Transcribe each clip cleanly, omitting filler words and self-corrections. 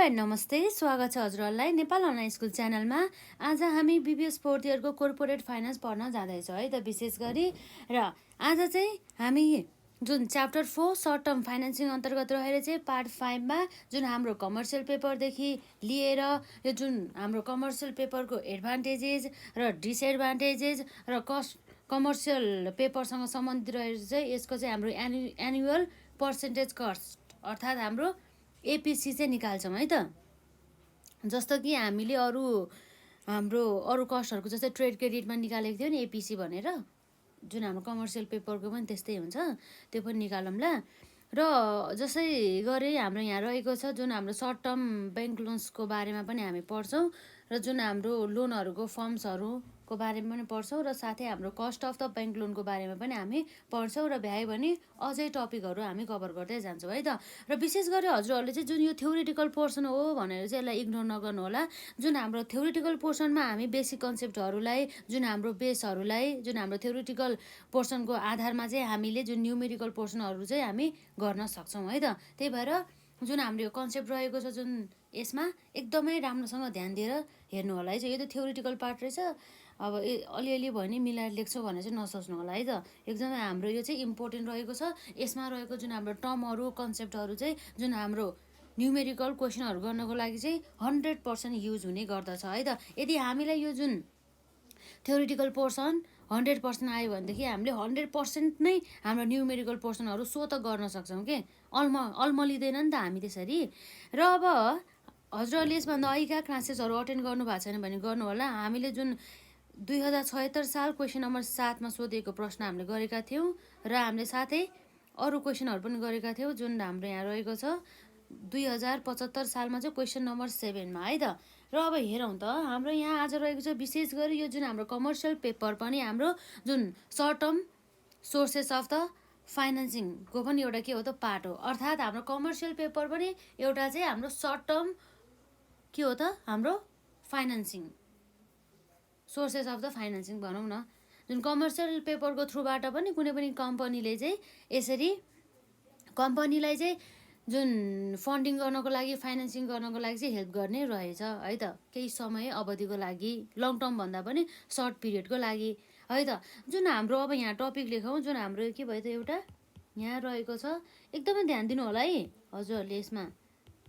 And नमस्ते, स्वागत छ हजुरहरूलाई नेपाल अनलाइन स्कुल च्यानलमा। आज हामी बिबिएस फोर्थ इयरको कोर्पोरेट फाइनेन्स पढ्न जाँदैछौँ है त विशेष गरी। र आज चाहिँ हामी जुन च्याप्टर 4 सर्ट टर्म फाइनेन्सिङ अन्तर्गत रहेर चाहिँ पार्ट 5मा जुन हाम्रो कमर्सियल पेपरदेखि लिएर यो जुन हाम्रो कमर्सियल पेपरको एडभान्टेजेस र डिसएडभान्टेजेस र कमर्सियल पेपरसँग सम्बन्धित रहेर चाहिँ यसको चाहिँ हाम्रो एनुअल पर्सेन्टेज कस्ट अर्थात् हाम्रो एपिसी चाहिँ निकाल्छौँ है त। जस्तो कि हामीले हाम्रो अरू कस्टहरूको जस्तै ट्रेड क्रेडिटमा निकालेको थियो नि एपिसी भनेर, जुन हाम्रो कमर्सियल पेपरको पनि त्यस्तै हुन्छ, त्यो पनि निकालौँला। र जसै गरी हाम्रो यहाँ रहेको छ जुन हाम्रो सर्ट टर्म ब्याङ्क लोन्सको बारेमा पनि हामी पढ्छौँ र जुन हाम्रो लोनहरूको फर्म्सहरूको बारेमा पनि पढ्छौँ र साथै हाम्रो कस्ट अफ द ब्याङ्क लोनको बारेमा पनि हामी पढ्छौँ र भ्यायो भने अझै टपिकहरू हामी कभर गर्दै जान्छौँ है त। र विशेष गरी हजुरहरूले चाहिँ जुन यो थ्योरिटिकल पोर्सन हो भनेर चाहिँ यसलाई इग्नोर नगर्नु होला। जुन हाम्रो थ्योरिटिकल पोर्सनमा हामी बेसिक कन्सेप्टहरूलाई, जुन हाम्रो बेसहरूलाई, जुन हाम्रो थ्योरिटिकल पोर्सनको आधारमा चाहिँ हामीले जुन न्युमेरिकल पोर्सनहरू चाहिँ हामी गर्न सक्छौँ है त। त्यही भएर जुन हाम्रो यो कन्सेप्ट रहेको छ जुन यसमा एकदमै राम्रोसँग ध्यान दिएर हेर्नु होला है। यो त थ्योरिटिकल पार्ट रहेछ, अब अलिअलि भयो नि मिलाएर लेख्छौँ भनेर चाहिँ नसोच्नु होला है त। एकदमै हाम्रो यो चाहिँ इम्पोर्टेन्ट रहेको छ। यसमा रहेको जुन हाम्रो टर्महरू कन्सेप्टहरू चाहिँ जुन हाम्रो न्युमेरिकल क्वेसनहरू गर्नको लागि चाहिँ 100% युज हुने गर्दछ है त। यदि हामीलाई यो जुन थ्योरिटिकल पोर्सन 100% आयो भनेदेखि हामीले 100% नै हाम्रो न्युमेरिकल पोर्सनहरू सो त गर्न सक्छौँ के, अल्मलिँदैन नि त हामी त्यसरी। र अब हजुरहरूले यसमा नयाँ क्लासेसहरू अटेन्ड गर्नु भएको छैन भने गर्नु होला। हामीले जुन 2076 साल क्वेसन नम्बर 7मा सोधिएको प्रश्न हामीले गरेका थियौँ र हामीले साथै अरू क्वेसनहरू पनि गरेका थियौँ जुन हाम्रो यहाँ रहेको छ 2075 सालमा चाहिँ क्वेसन नम्बर 7मा है त। र अब हेरौँ त हाम्रो यहाँ आज रहेको छ विशेष गरी यो जुन हाम्रो कमर्सियल पेपर पनि हाम्रो जुन short term sources of the फाइनेन्सिङको पनि एउटा के हो त पार्ट हो। अर्थात् हाम्रो कमर्सियल पेपर पनि एउटा चाहिँ हाम्रो सर्ट टर्म के हो त हाम्रो financing, sources of the financing भनौँ न। जुन कमर्सियल पेपरको थ्रुबाट पनि कुनै पनि कम्पनीले चाहिँ यसरी कम्पनीलाई चाहिँ जुन फन्डिङ गर्नको लागि, फाइनेन्सिङ गर्नको लागि चाहिँ हेल्प गर्ने रहेछ है त, केही समय अवधिको लागि, लङ टर्म भन्दा पनि सर्ट पिरियडको लागि है त। जुन हाम्रो अब यहाँ टपिक लेखौँ, जुन हाम्रो के भयो त एउटा यहाँ रहेको छ, एकदमै ध्यान दिनु होला है हजुरहरूले यसमा।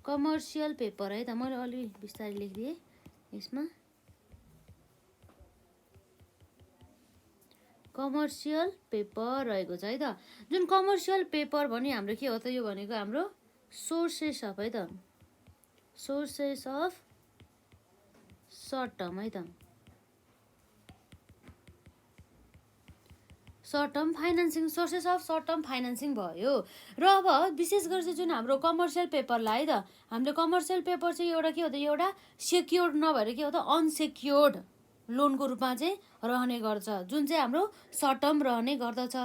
कमर्सियल पेपर है त, मैले अलि बिस्तारै लेखिदिएँ यसमा। कमर्सियल पेपर रहेको छ है त। जुन कमर्सियल पेपर भने हाम्रो के हो त, यो भनेको हाम्रो सोर्सेस अफ है त, सोर्सेस अफ सर्ट टर्म है त, short term financing, sources of short term financing भयो। र अब विशेष गरी चाहिँ जुन हाम्रो कमर्सियल पेपरलाई है त, हामीले कमर्सियल पेपर चाहिँ एउटा के हो त, एउटा सेक्योर्ड नभएर के हो त अनसेक्योर्ड लोनको रूपमा चाहिँ रहने गर्छ, जुन चाहिँ हाम्रो सर्ट टर्म रहने गर्दछ,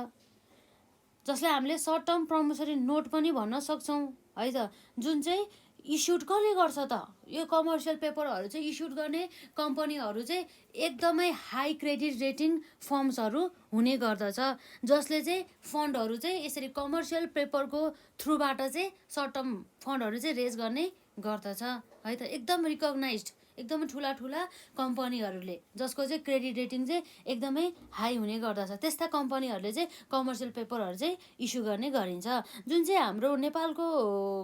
जसलाई हामीले सर्ट टर्म प्रमिसरी नोट पनि भन्न सक्छौँ है त। जुन चाहिँ इस्युड कसले गर्छ त, यो कमर्सियल पेपरहरू चाहिँ इस्युड गर्ने कम्पनीहरू चाहिँ एकदमै हाई क्रेडिट रेटिङ फर्म्सहरू हुने गर्दछ, जसले चाहिँ फन्डहरू चाहिँ यसरी कमर्सियल पेपरको थ्रुबाट चाहिँ सर्ट टर्म फन्डहरू चाहिँ रेज गर्ने गर्दछ है त। एकदम रिकगनाइज्ड, एकदमै ठुला ठुला कम्पनीहरूले जसको चाहिँ क्रेडिट रेटिङ चाहिँ एकदमै हाई हुने गर्दछ, त्यस्ता कम्पनीहरूले चाहिँ कमर्सियल पेपरहरू चाहिँ इस्यु गर्ने गरिन्छ। जुन चाहिँ हाम्रो नेपालको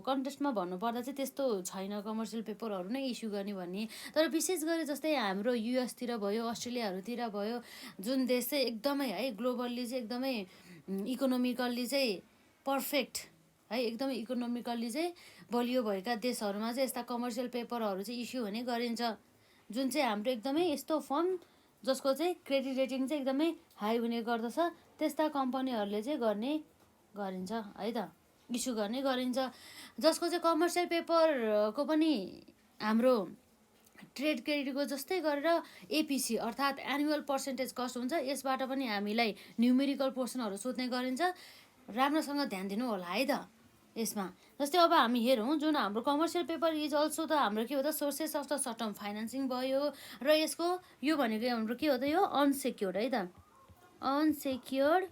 कन्टेक्स्टमा भन्नुपर्दा चाहिँ त्यस्तो छैन कमर्सियल पेपरहरू नै इस्यु गर्ने भन्ने। तर विशेष गरी जस्तै हाम्रो युएसतिर भयो, अस्ट्रेलियाहरूतिर भयो, जुन देश चाहिँ एकदमै है ग्लोबल्ली चाहिँ एकदमै इकोनोमिकल्ली चाहिँ पर्फेक्ट है, एकदमै इकोनोमिकल्ली चाहिँ बलियो भएका देशहरूमा चाहिँ यस्ता कमर्सियल पेपरहरू चाहिँ इस्यु हुने गरिन्छ, जुन चाहिँ हाम्रो एकदमै यस्तो फर्म जसको चाहिँ क्रेडिट रेटिङ चाहिँ एकदमै हाई हुने गर्दछ, त्यस्ता कम्पनीहरूले चाहिँ गर्ने गरिन्छ है त, इस्यु गर्ने गरिन्छ। जसको चाहिँ कमर्सियल पेपरको पनि हाम्रो ट्रेड क्रेडिटको जस्तै गरेर एपिसी अर्थात् एनुअल पर्सेन्टेज कस्ट हुन्छ, यसबाट पनि हामीलाई न्युमेरिकल पोर्सनहरू सोध्ने गरिन्छ। राम्रोसँग ध्यान दिनु होला है त यसमा। जस्तै अब हामी हेरौँ, जुन हाम्रो कमर्सियल पेपर इज अल्सो त हाम्रो के हो त sources of the short term financing भयो, र यसको यो भनेको हाम्रो के हो त, यो अनसेक्योर्ड है त, अनसेक्योर्ड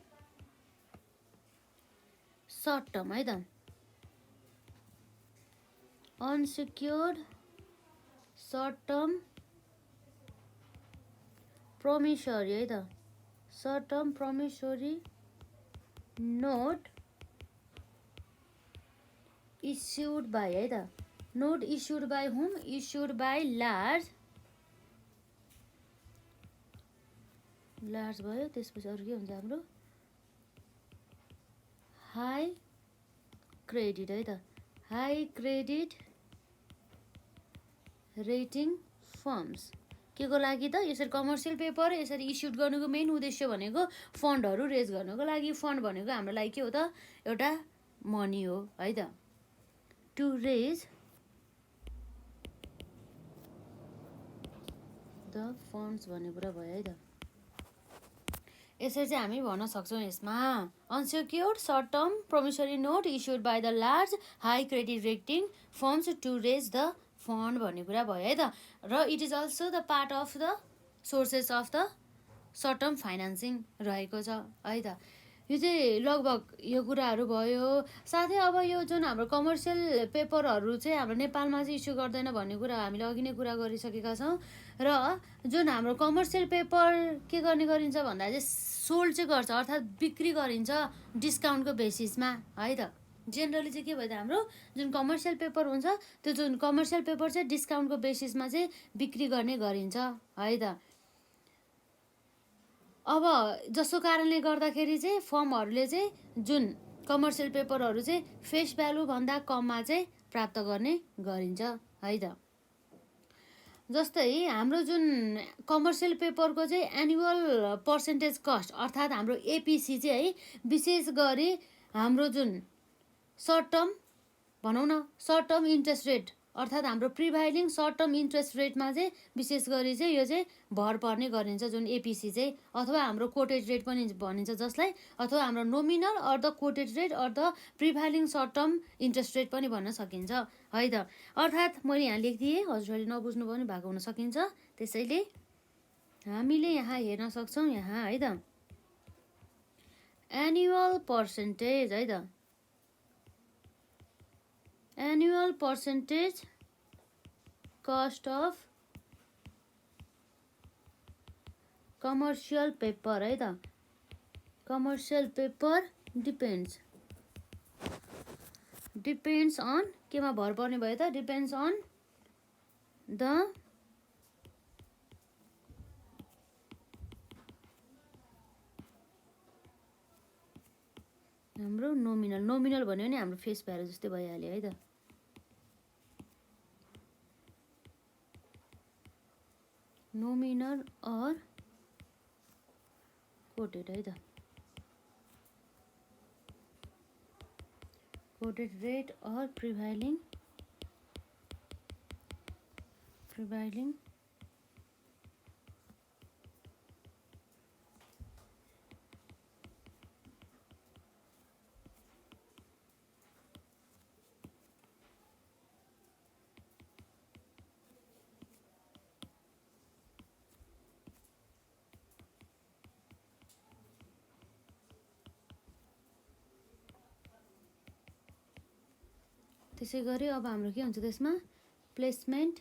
सर्ट टर्म है त। अनसिक्योर्ड सर्ट टर्म प्रोमिसरी है त, short term promissory note issued by है त, note issued by whom, issued by large भयो। त्यसपछि अरू के हुन्छ हाम्रो हाई क्रेडिट है त, हाई क्रेडिट रेटिङ फर्म्स के को लागि त, यसरी कमर्सियल पेपर यसरी इस्युड गर्नुको मेन उद्देश्य भनेको फन्डहरू रेज गर्नको लागि। फन्ड भनेको हाम्रो लागि के हो त, एउटा मनी हो है त, टु रेज द फन्ड्स भन्ने कुरा भयो है त। यसरी चाहिँ हामी भन्न सक्छौँ यसमा unsecured short term promissory note issued by the large high credit rating firms to raise the fund भन्ने कुरा भयो है त। र it is also the part of the sources of the short term financing रहेको छ है त। यो चाहिँ लगभग यो कुराहरू भयो। साथै अब यो जुन हाम्रो कमर्सियल पेपरहरू चाहिँ हाम्रो नेपालमा चाहिँ इस्यु गर्दैन भन्ने कुरा हामीले अघि नै कुरा गरिसकेका छौँ। र जुन हाम्रो कमर्सियल पेपर के गर्ने गरिन्छ भन्दा चाहिँ सोल्ड चाहिँ गर्छ, अर्थात् बिक्री गरिन्छ डिस्काउन्टको बेसिसमा है त। जेनरली चाहिँ के भयो त, हाम्रो जुन कमर्सियल पेपर हुन्छ त्यो जुन कमर्सियल पेपर चाहिँ डिस्काउन्टको बेसिसमा चाहिँ बिक्री गर्ने गरिन्छ है त। अब जसको कारणले गर्दाखेरि चाहिँ फर्महरूले चाहिँ जुन कमर्सियल पेपरहरू चाहिँ फेस भ्यालुभन्दा कममा चाहिँ प्राप्त गर्ने गरिन्छ है त। जस्तै हाम्रो जुन कमर्सियल पेपरको चाहिँ एनुअल पर्सेन्टेज कस्ट अर्थात् हाम्रो एपिसी चाहिँ है विशेष गरी हाम्रो जुन सर्ट टर्म भनौँ न, सर्ट टर्म इन्ट्रेस्ट रेट अर्थात् हाम्रो प्रिभाइलिङ सर्ट टर्म इन्ट्रेस्ट रेटमा चाहिँ विशेष गरी चाहिँ यो चाहिँ भर पर्ने गरिन्छ जुन एपिसी चाहिँ, अथवा हाम्रो कोटेड रेट पनि भनिन्छ जसलाई, अथवा हाम्रो nominal or the quoted rate or the prevailing short term interest rate पनि भन्न सकिन्छ है त। अर्थात् मैले यहाँ लेखिदिएँ, हजुरहरूले नबुझ्नु पनि भएको हुन सकिन्छ। त्यसैले हामीले यहाँ हेर्न सक्छौँ यहाँ है त एनुअल पर्सेन्टेज है त, annual percentage cost of commercial paper है त। कमर्सियल पेपर डिपेन्ड्स अन केमा भर पर्ने भयो त, डिपेन्ड्स अन द हाम्रो नोमिनल भन्यो भने हाम्रो फेस भ्यालु जस्तै भइहाल्यो है त। नोमिनल अर कोटेड है त, कोटेड रेट अर प्रिभाइलिङ त्यसै गरी अब हाम्रो के हुन्छ त्यसमा प्लेसमेन्ट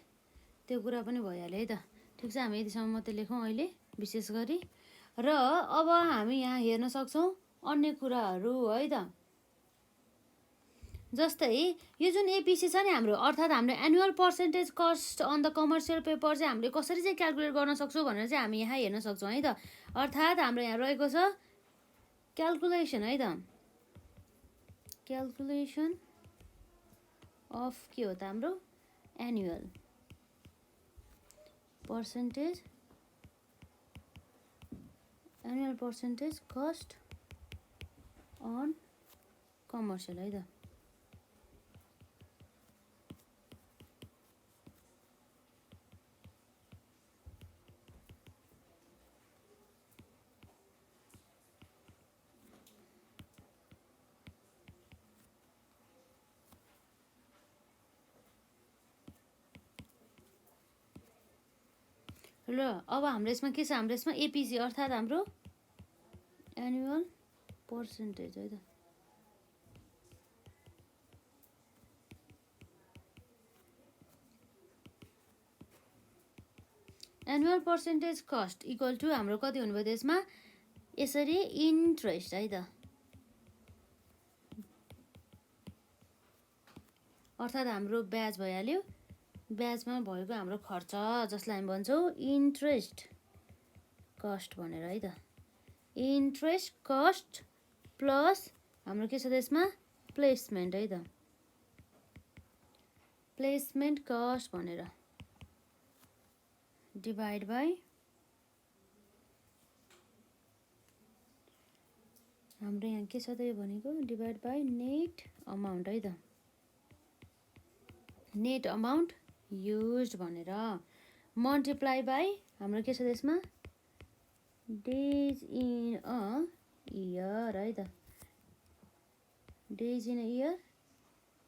त्यो कुरा पनि भइहाल्यो है त। ठिक छ, हामी यतिसम्म मात्रै लेखौँ अहिले विशेष गरी। र अब हामी यहाँ हेर्न सक्छौँ अन्य कुराहरू है त। जस्तै यो जुन एपिसी छ नि हाम्रो, अर्थात् हाम्रो annual percentage cost on the commercial paper चाहिँ हामीले कसरी चाहिँ क्यालकुलेट गर्न सक्छौँ भनेर चाहिँ हामी यहाँ हेर्न सक्छौँ है त। अर्थात् हाम्रो यहाँ रहेको छ क्यालकुलेसन है त, क्यालकुलेसन अफ के हो त हाम्रो annual percentage cost on commercial है त। ल अब हाम्रो यसमा के छ, हाम्रो यसमा एपिसी अर्थात् हाम्रो एनुअल पर्सेन्टेज है त। Annual percentage cost equal to हाम्रो कति हुनुभयो त्यसमा यसरी इन्ट्रेस्ट है त, अर्थात् हाम्रो ब्याज भइहाल्यो। ब्याजमा भएको हाम्रो खर्च जसलाई हामी भन्छौँ इन्ट्रेस्ट कस्ट भनेर है त। इन्ट्रेस्ट कस्ट प्लस हाम्रो के छ त्यसमा प्लेसमेन्ट है त, प्लेसमेन्ट कस्ट भनेर डिभाइड बाई हाम्रो यहाँ के छ त यो भनेको डिभाइड बाई नेट अमाउन्ट है त, नेट अमाउन्ट युज्ड भनेर मल्टिप्लाई बाई हाम्रो के छ त्यसमा डेज इन अ इयर है त, days in a year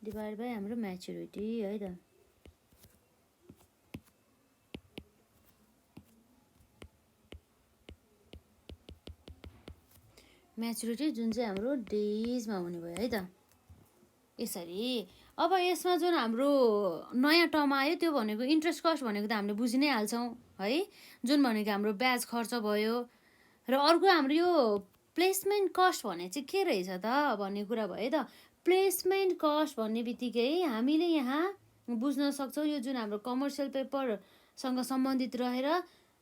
divide by हाम्रो म्याचुरिटी है त। म्याचुरिटी जुन चाहिँ हाम्रो डेजमा हुने भयो है त। यसरी अब यसमा जुन हाम्रो नयाँ टर्म आयो त्यो भनेको इन्ट्रेस्ट कस्ट भनेको त हामीले बुझि नै हाल्छौँ है, जुन भनेको हाम्रो ब्याज खर्च भयो। र अर्को हाम्रो यो प्लेसमेन्ट कस्ट भने चाहिँ के रहेछ त भन्ने कुरा भयो है त। प्लेसमेन्ट कस्ट भन्ने बित्तिकै हामीले यहाँ बुझ्न सक्छौँ यो जुन हाम्रो कमर्सियल पेपरसँग सम्बन्धित रहेर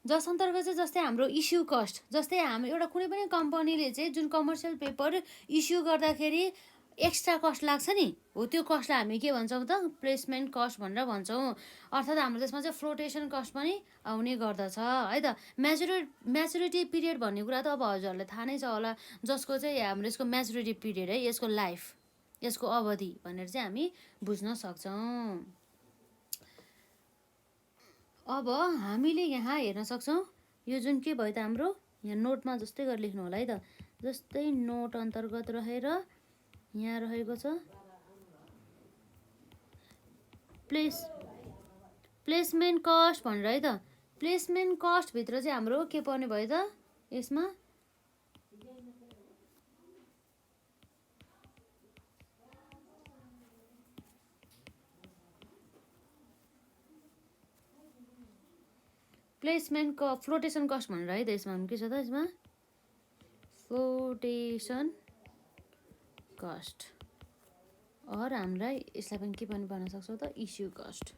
जस अन्तर्गत चाहिँ जस्तै हाम्रो इस्यु कस्ट, जस्तै हाम्रो एउटा कुनै पनि कम्पनीले चाहिँ जुन कमर्सियल पेपर इस्यु गर्दाखेरि एक्स्ट्रा कस्ट लाग्छ नि हो, त्यो कस्टलाई हामी के भन्छौँ त प्लेसमेन्ट कस्ट भनेर भन्छौँ। अर्थात् हाम्रो त्यसमा चाहिँ फ्लोटेसन कस्ट पनि आउने गर्दछ है त। म्याचुरिटी पिरियड भन्ने कुरा त अब हजुरहरूलाई थाहा नै छ होला, जसको चाहिँ हाम्रो यसको म्याचुरिटी पिरियड है, यसको लाइफ, यसको अवधि भनेर चाहिँ हामी बुझ्न सक्छौँ। अब हामीले यहाँ हेर्न सक्छौँ यो जुन के भयो त हाम्रो यहाँ नोटमा जस्तै गरेर लेख्नु होला है त। जस्तै नोट अन्तर्गत रहेर यहाँ रहेको छ प्लेसमेन्ट कस्ट भनेर है त। प्लेसमेन्ट कस्टभित्र चाहिँ हाम्रो के पर्ने भयो त यसमा प्लेसमेन्ट फ्लोटेसन कस्ट भनेर है त। यसमा के छ त यसमा फ्लोटेसन कस्ट, अर हामीलाई यसलाई पनि के पनि भन्न सक्छौँ त इस्यु कस्ट।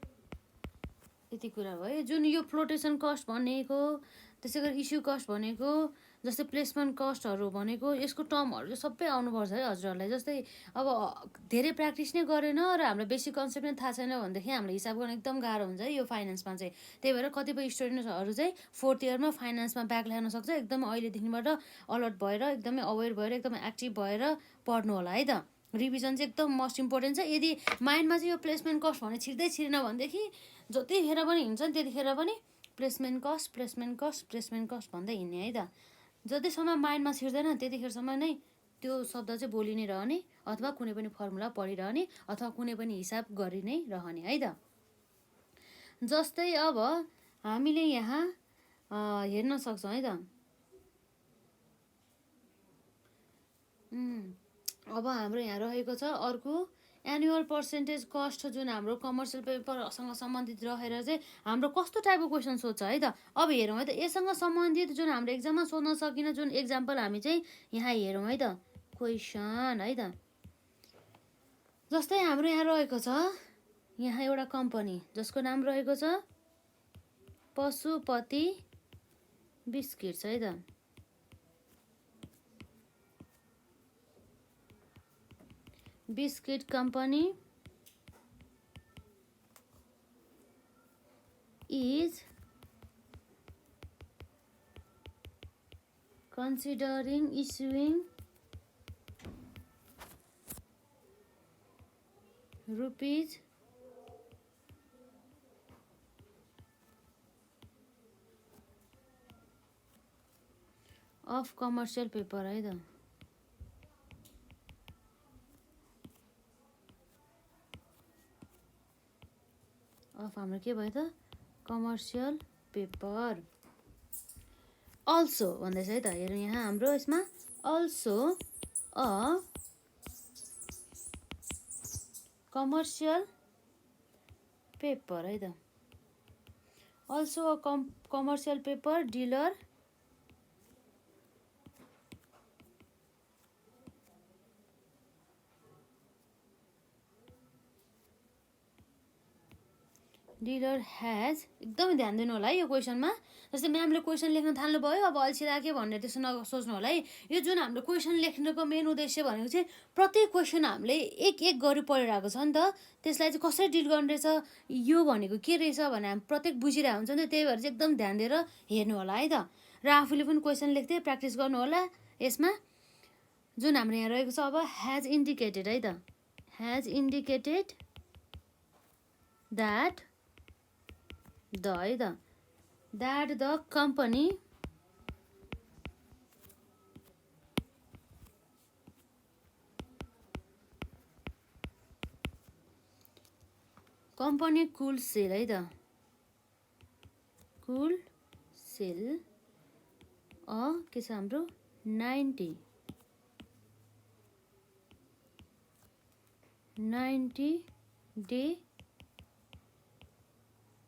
यति कुरा भयो। जुन यो फ्लोटेसन कस्ट भनेको त्यसै गरी इस्यु कस्ट भनेको जस्तै प्लेसमेन्ट कस्टहरू भनेको यसको टर्महरू चाहिँ सबै आउनुपर्छ है हजुरहरूलाई। जस्तै अब धेरै प्र्याक्टिस नै गरेन र हाम्रो बेसिक कन्सेप्ट नै थाहा छैन भनेदेखि हामीले हिसाब गर्न एकदम गाह्रो हुन्छ है यो फाइनेन्समा चाहिँ। त्यही भएर कतिपय स्टुडेन्टहरू चाहिँ फोर्थ इयरमा फाइनेन्समा ब्याक ल्याउन सक्छ। एकदमै अहिलेदेखिबाट अलर्ट भएर एकदमै अवेर भएर एकदमै एक्टिभ भएर पढ्नु होला है त। रिभिजन चाहिँ एकदम मोस्ट इम्पोर्टेन्ट छ। यदि माइन्डमा चाहिँ यो प्लेसमेन्ट कस्ट भने छिर्दैन भनेदेखि जतिखेर पनि हिँड्छ नि त्यतिखेर पनि प्लेसमेन्ट कस्ट भन्दै हिँड्ने है त। जतिसम्म माइन्डमा छिर्दैन त्यतिखेरसम्म नै त्यो शब्द चाहिँ बोलि नै रहने, अथवा कुनै पनि फर्मुला पढिरहने, अथवा कुनै पनि हिसाब गरि नै रहने है त। जस्तै अब हामीले यहाँ हेर्न सक्छौँ है त। अब हाम्रो यहाँ रहेको छ अर्को एनुअल पर्सेन्टेज कस्ट, जुन हाम्रो कमर्सियल पेपरसँग सम्बन्धित रहेर चाहिँ हाम्रो कस्तो टाइपको क्वेसन सोध्छ है त। अब हेरौँ है त यससँग सम्बन्धित जुन हाम्रो एक्जाममा सोध्न सकिने जुन एक्जाम्पल हामी चाहिँ यहाँ हेरौँ है त क्वेसन है त। जस्तै हाम्रो यहाँ रहेको छ यहाँ एउटा कम्पनी जसको नाम रहेको छ पशुपति बिस्किट्स है त। Biscuit company is considering issuing rupees of commercial paper है त। अफ हाम्रो के भयो त कमर्सियल पेपर अल्सो भन्दैछ है त। हेरौँ यहाँ हाम्रो यसमा अल्सो अ कमर्सियल पेपर है त। Also a commercial paper dealer has एकदमै ध्यान दिनु होला है यो क्वेसनमा। जस्तै म्यामले क्वेसन लेख्न थाल्नुभयो, अब अल्छी लाग्यो भनेर त्यसो नसोच्नु होला है। यो जुन हाम्रो क्वेसन लेख्नुको मेन उद्देश्य भनेको चाहिँ प्रत्येक क्वेसन हामीले एक एक गरी पढिरहेको छ नि त, त्यसलाई चाहिँ कसरी डिल गर्ने रहेछ, यो भनेको के रहेछ भने हामी प्रत्येक बुझिरहेको हुन्छ नि त। त्यही भएर चाहिँ एकदम ध्यान दिएर हेर्नु होला है त। र आफूले पनि क्वेसन लेख्दै प्र्याक्टिस गर्नु होला यसमा। जुन हाम्रो यहाँ रहेको छ अब ह्याज इन्डिकेटेड है त, ह्याज इन्डिकेटेड द्याट द है त, that the company could sell है त, कुल सेल के छ हाम्रो 90 डे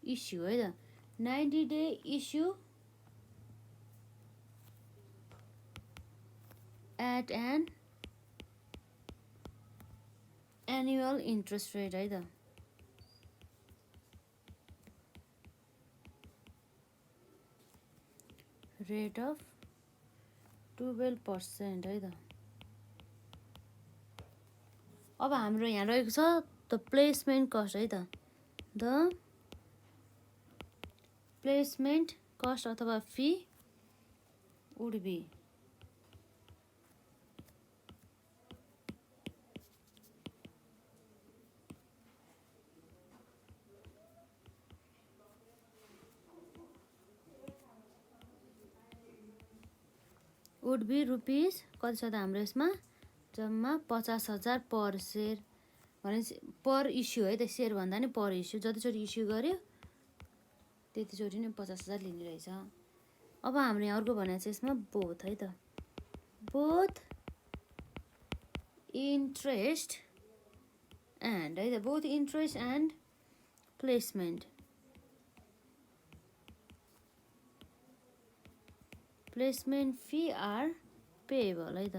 इस्यु है त, 90 day issue at an annual interest rate है त, रेट अफ 12% है त। अब हाम्रो यहाँ रहेको छ द प्लेसमेन्ट कस्ट है त, द प्लेसमेन्ट कस्ट अथवा फी वुड बी रुपिस कति छ त हाम्रो यसमा जम्मा 50,000 पर सेयर भनेपछि पर इस्यु है त, सेयर भन्दा नि पर इस्यु, जतिचोटि इस्यु गर्यो त्यतिचोटि नै 50,000 लिने रहेछ। अब हाम्रो यहाँ अर्को भनेको छ यसमा बोथ है त, बोथ इन्ट्रेस्ट एन्ड है त, both interest and placement fee are payable है त,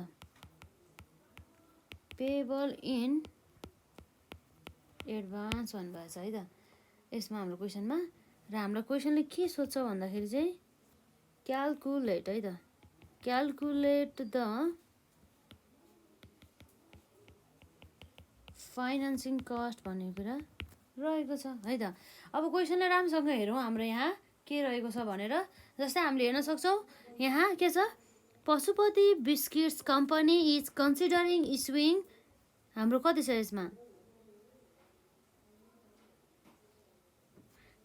पेएबल इन एडभान्स भन्नुभएको छ है त यसमा हाम्रो क्वेसनमा। र हाम्रो क्वेसनले के सोध्छ भन्दाखेरि चाहिँ क्यालकुलेट है त, क्यालकुलेट द फाइनेन्सिङ कस्ट भन्ने कुरा रहेको छ है त। अब क्वेसनलाई राम्रोसँग हेरौँ हाम्रो यहाँ के रहेको छ भनेर। जस्तै हामीले हेर्न सक्छौँ यहाँ के छ, Pashupati biscuits company is considering issuing, हाम्रो कति छ यसमा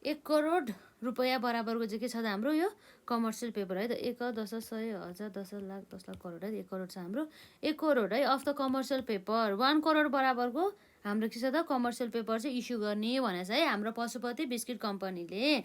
1 करोड रुपैयाँ बराबरको चाहिँ के छ त हाम्रो यो कमर्सियल पेपर है त, 1 10 100 1000 10 लाख 10 लाख करोड है, 1 करोड छ हाम्रो, 1 करोड है of the commercial paper, 1 crore बराबरको हाम्रो के छ त कमर्सियल पेपर चाहिँ इस्यु गर्ने भनेको छ है हाम्रो पशुपति बिस्किट कम्पनीले।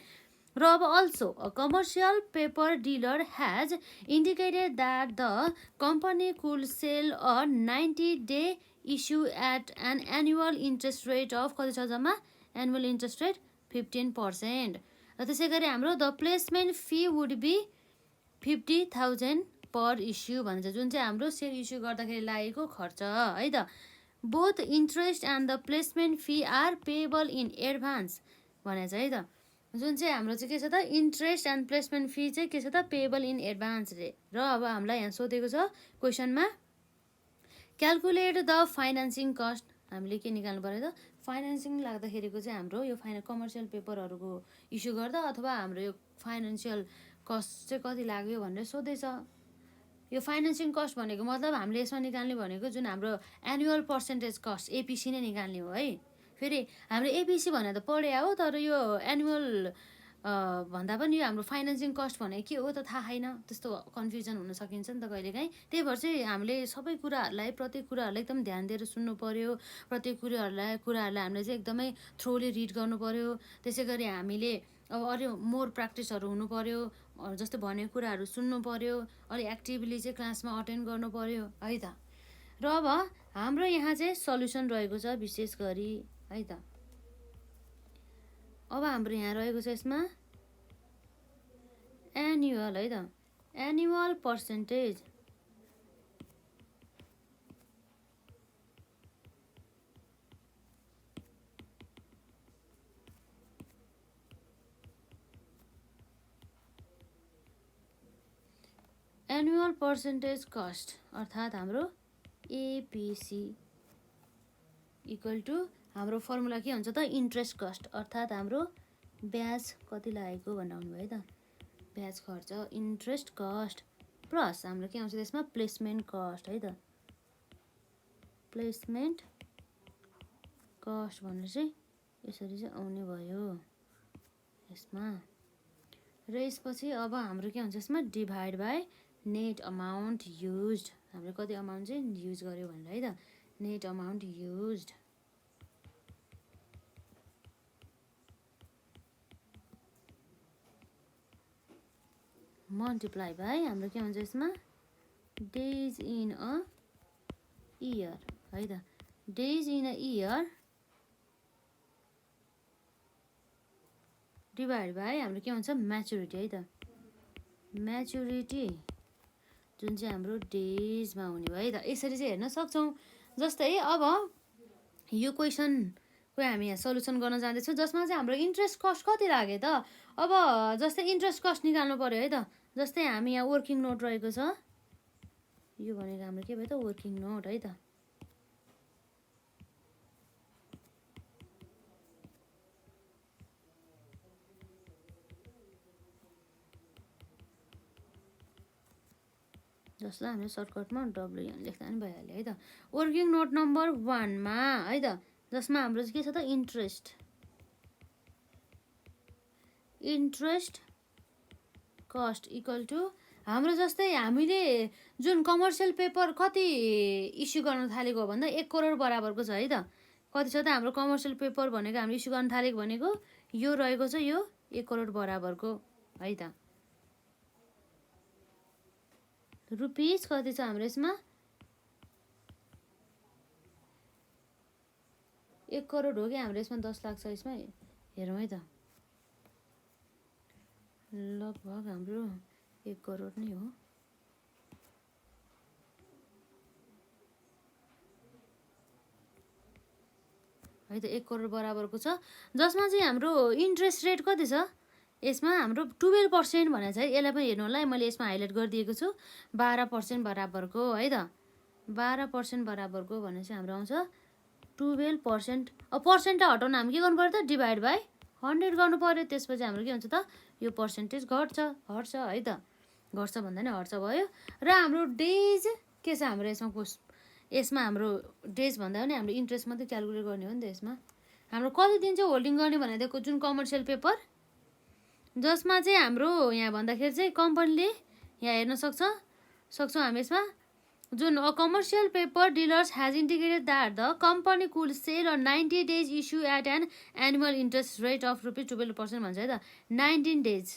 र अब also a commercial paper dealer has indicated that the company could sell a 90 day issue at an annual interest rate of कति छ जम्मा एनुअल इन्ट्रेस्ट रेट 15%। र त्यसै गरी हाम्रो the placement fee would be 50,000 per issue भन्छ, जुन चाहिँ हाम्रो सेयर इस्यु गर्दाखेरि लागेको खर्च है त। Both interest and the placement fee are payable in advance भनेको छ है त, जुन चाहिँ हाम्रो चाहिँ के छ त इन्ट्रेस्ट एन्ड प्लेसमेन्ट फी चाहिँ के छ त पेएबल इन एडभान्स रे। र अब हामीलाई यहाँ सोधेको छ क्वेसनमा क्यालकुलेट द फाइनेन्सिङ कस्ट, हामीले के निकाल्नु पर्यो त फाइनेन्सिङ लाग्दाखेरिको चाहिँ हाम्रो यो कमर्सियल पेपरहरूको इस्यु गर्दा अथवा हाम्रो यो फाइनेन्सियल कस्ट चाहिँ कति लाग्यो भनेर सोधेछ। यो फाइनेन्सिङ कस्ट भनेको मतलब हामीले यसमा निकाल्ने भनेको जुन हाम्रो एनुअल पर्सेन्टेज कस्ट एपिसी नै निकाल्ने हो है। फेरि हाम्रो एपिसी भनेर त पढे हो, तर यो एनुअल भन्दा पनि यो हाम्रो फाइनेन्सिङ कस्ट भनेको के हो त थाहा छैन, त्यस्तो कन्फ्युजन हुन सकिन्छ नि त कहिलेकाहीँ। त्यही भएर चाहिँ हामीले सबै कुराहरूलाई प्रत्येक कुराहरूलाई एकदम ध्यान दिएर सुन्नु पर्यो, प्रत्येक कुराहरूलाई हामीले चाहिँ एकदमै थ्रोली रिड गर्नु पर्यो। त्यसै गरी हामीले अब अरू मोर प्र्याक्टिसहरू हुनु पर्यो, जस्तो भनेको कुराहरू सुन्नु पर्यो, अलिक एक्टिभली चाहिँ क्लासमा अटेन्ड गर्नु पर्यो है त। र अब हाम्रो यहाँ चाहिँ सल्युसन रहेको छ विशेष गरी है त। अब हाम्रो यहाँ रहेको छ यसमा एनुअल है त annual percentage annual percentage cost अर्थात् हाम्रो एपिसी इक्वल टु हाम्रो फर्मुला के हुन्छ त इन्ट्रेस्ट कस्ट अर्थात् हाम्रो ब्याज कति लागेको भनेर आउनु भयो त ब्याज खर्च इन्ट्रेस्ट कस्ट प्लस हाम्रो के आउँछ त्यसमा प्लेसमेन्ट कस्ट है त प्लेसमेन्ट कस्ट भनेर चाहिँ यसरी चाहिँ आउने भयो यसमा र यसपछि अब हाम्रो के हुन्छ यसमा divide by net amount used हामीले कति अमाउन्ट चाहिँ युज गर्यो भनेर है त net amount used multiply by हाम्रो के हुन्छ यसमा डेज इन अ इयर है त days in a year divide by हाम्रो के हुन्छ म्याचुरिटी है त म्याचुरिटी जुन चाहिँ हाम्रो डेजमा हुने भयो है त यसरी चाहिँ हेर्न सक्छौँ जस्तै अब यो क्वेसनको हामी यहाँ सल्युसन गर्न जाँदैछौँ जसमा चाहिँ हाम्रो इन्ट्रेस्ट कस्ट कति लाग्यो त अब जस्तै इन्ट्रेस्ट कस्ट निकाल्नु पर्यो है त जस्तै हामी यहाँ वर्किङ नोट रहेको छ यो भनेको हाम्रो के भयो त वर्किङ नोट है त जसलाई हामीले सर्टकटमा डब्लुएन लेख्दा पनि भइहाल्यो है त वर्किङ नोट नम्बर 1 मा है त जसमा हाम्रो के छ त इन्ट्रेस्ट कस्ट इक्वल टु हाम्रो जस्तै हामीले जुन कमर्सियल पेपर कति इस्यु गर्न थालेको भन्दा 1 करोड बराबरको छ है त कति छ त हाम्रो कमर्सियल पेपर भनेको हामीले इस्यु गर्न थालेको भनेको यो रहेको छ यो 1 करोड बराबरको है त रुपीस कति छ हाम्रो यसमा 1 करोड हो कि हाम्रो यसमा 10 लाख छ यसमा हेरौँ है त लगभग हाम्रो 1 करोड नै हो है त 1 करोड बराबरको छ जसमा चाहिँ हाम्रो इन्ट्रेस्ट रेट कति छ यसमा हाम्रो 12% भनेको छ है यसलाई पनि हेर्नु होला मैले यसमा हाइलाइट गरिदिएको छु 12% बराबरको है त 12% बराबरको भने चाहिँ हाम्रो आउँछ 12% अब पर्सेन्ट हटाउन हामी के गर्नु पर्यो त डिभाइड बाई 100 गर्नु पर्यो त्यसपछि हाम्रो के हुन्छ त यो पर्सेन्टेज हट्छ है त घट्छ भन्दा नि हट्छ भयो र हाम्रो डेज के छ हाम्रो यसमा हाम्रो डेज भन्दा पनि हाम्रो इन्ट्रेस्ट मात्रै क्यालकुलेट गर्ने हो नि त यसमा हाम्रो कति दिन चाहिँ होल्डिङ गर्ने भनेको जुन कमर्सियल पेपर जसमा चाहिँ हाम्रो यहाँ भन्दाखेरि चाहिँ कम्पनीले यहाँ हेर्न सक्छौँ हामी यसमा जुन a commercial paper dealers has indicated that the company could sell a 90 days issue at an annual interest rate of ₹12% भन्छ है त 19 days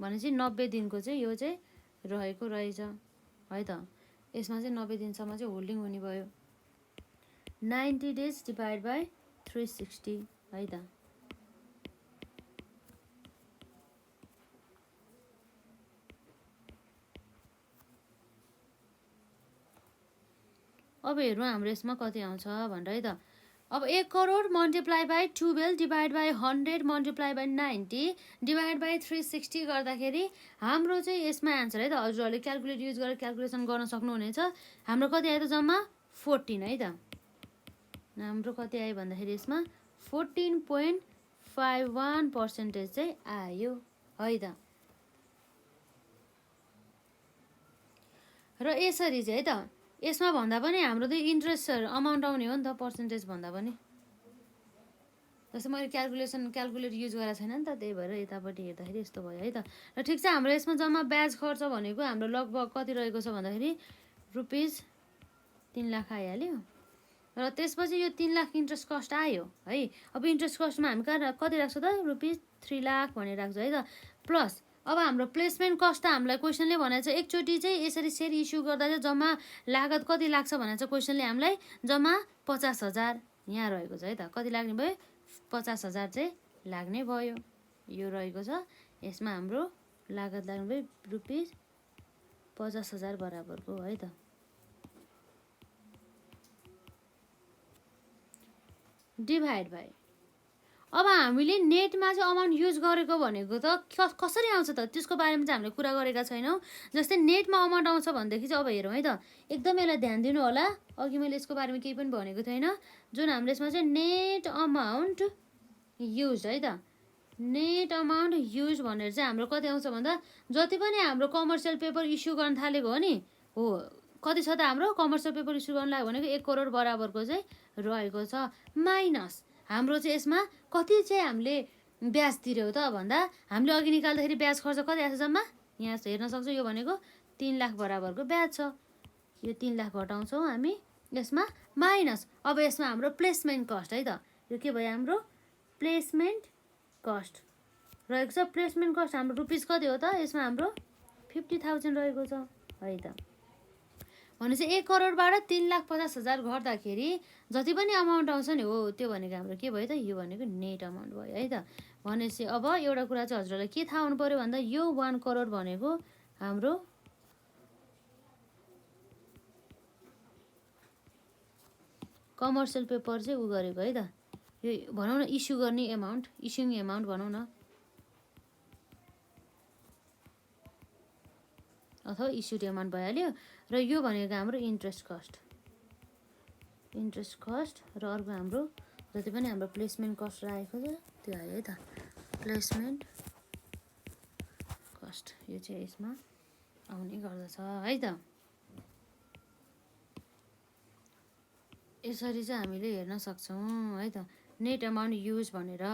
भनेपछि 90 दिनको चाहिँ यो चाहिँ रहेको रहेछ है त यसमा चाहिँ 90 दिनसम्म चाहिँ होल्डिङ हुने भयो 90 days डिभाइड बाई 360 है त अब हेरौँ हाम्रो यसमा कति आउँछ भनेर है त अब 1 crore multiply by 12 divide by 100 multiply by 90 divide by 360 गर्दाखेरि हाम्रो चाहिँ यसमा आन्सर है त हजुरहरूले क्यालकुलेट युज गरेर क्यालकुलेसन गर्न सक्नुहुनेछ हाम्रो कति आयो त जम्मा 14 है त हाम्रो कति आयो भन्दाखेरि यसमा 14.51% चाहिँ आयो है त र यसरी चाहिँ है त यसमा भन्दा पनि हाम्रो त इन्ट्रेस्ट अमाउन्ट आउने हो नि त पर्सेन्टेज भन्दा पनि जस्तै मैले क्यालकुलेट युज गरेको छैन नि त त्यही भएर यतापट्टि हेर्दाखेरि यस्तो भयो है त र ठिक छ हाम्रो यसमा जम्मा ब्याज खर्च भनेको हाम्रो लगभग कति रहेको छ भन्दाखेरि ₹3 लाख आइहाल्यो र त्यसपछि यो 3 लाख इन्ट्रेस्ट कस्ट आयो है अब इन्ट्रेस्ट कस्टमा हामी कति राख्छौँ त ₹3 लाख भनेर राख्छौँ है त प्लस अब हाम्रो प्लेसमेन्ट कस्ट त हामीलाई क्वेसनले भनेको छ एकचोटि चाहिँ यसरी सेयर इस्यु गर्दा चाहिँ जम्मा लागत कति लाग्छ भनेको छ क्वेसनले हामीलाई जम्मा 50,000 यहाँ रहेको छ है त कति लाग्ने भयो 50,000 चाहिँ लाग्ने भयो यो रहेको छ यसमा हाम्रो लागत लाग्नु भयो रुपिस 50,000 बराबरको है त। डिभाइड बाई, अब हामीले नेटमा चाहिँ अमाउन्ट युज गरेको भनेको त कसरी आउँछ त त्यसको बारेमा चाहिँ हामीले कुरा गरेका छैनौँ। जस्तै नेटमा अमाउन्ट आउँछ भनेदेखि चाहिँ अब हेरौँ है त, एकदम यसलाई ध्यान दिनु होला। अघि मैले यसको बारेमा केही पनि भनेको थिएन। जुन हाम्रो यसमा चाहिँ नेट अमाउन्ट युज है त, नेट अमाउन्ट युज भनेर चाहिँ हाम्रो कति आउँछ भन्दा जति पनि हाम्रो कमर्सियल पेपर इस्यु गर्न थालेको हो नि, हो कति छ त हाम्रो कमर्सियल पेपर इस्यु गर्न लाग्यो भनेको 1 करोड बराबरको चाहिँ रहेको छ। माइनस हाम्रो चाहिँ यसमा कति चाहिँ हामीले ब्याज तिर्यौँ त भन्दा हामीले अघि निकाल्दाखेरि ब्याज खर्च कति आएको छ जम्मा, यहाँ हेर्न सक्छौँ। यो भनेको 3 लाख बराबरको ब्याज छ। यो 3 लाख घटाउँछौँ हामी यसमा, माइनस अब यसमा हाम्रो प्लेसमेन्ट कस्ट है त। यो के भयो हाम्रो प्लेसमेन्ट कस्ट रहेको छ। प्लेसमेन्ट कस्ट हाम्रो रुपिस कति हो त यसमा हाम्रो 50,000 रहेको छ है त। भनेपछि 1 करोडबाट 3,50,000 घट्दाखेरि जति पनि अमाउन्ट आउँछ नि हो त्यो भनेको हाम्रो के भयो त, यो भनेको नेट अमाउन्ट भयो है त। भनेपछि अब एउटा कुरा चाहिँ हजुरहरूलाई के थाहा हुनु पर्यो भन्दा यो 1 करोड भनेको हाम्रो कमर्सियल पेपर चाहिँ उ गरेको है त। यो भनौँ न इस्यु गर्ने एमाउन्ट, इस्युङ एमाउन्ट भनौँ न, अथवा इस्युड एमाउन्ट भइहाल्यो। र यो भनेको हाम्रो इन्ट्रेस्ट कस्ट, इन्ट्रेस्ट कस्ट र अर्को हाम्रो जति पनि हाम्रो प्लेसमेन्ट कस्ट राखेको छ त्यो आयो है त, प्लेसमेन्ट कस्ट। यो चाहिँ यसमा आउने गर्दछ है त। यसरी चाहिँ हामीले हेर्न सक्छौँ है त। नेट अमाउन्ट युज भनेर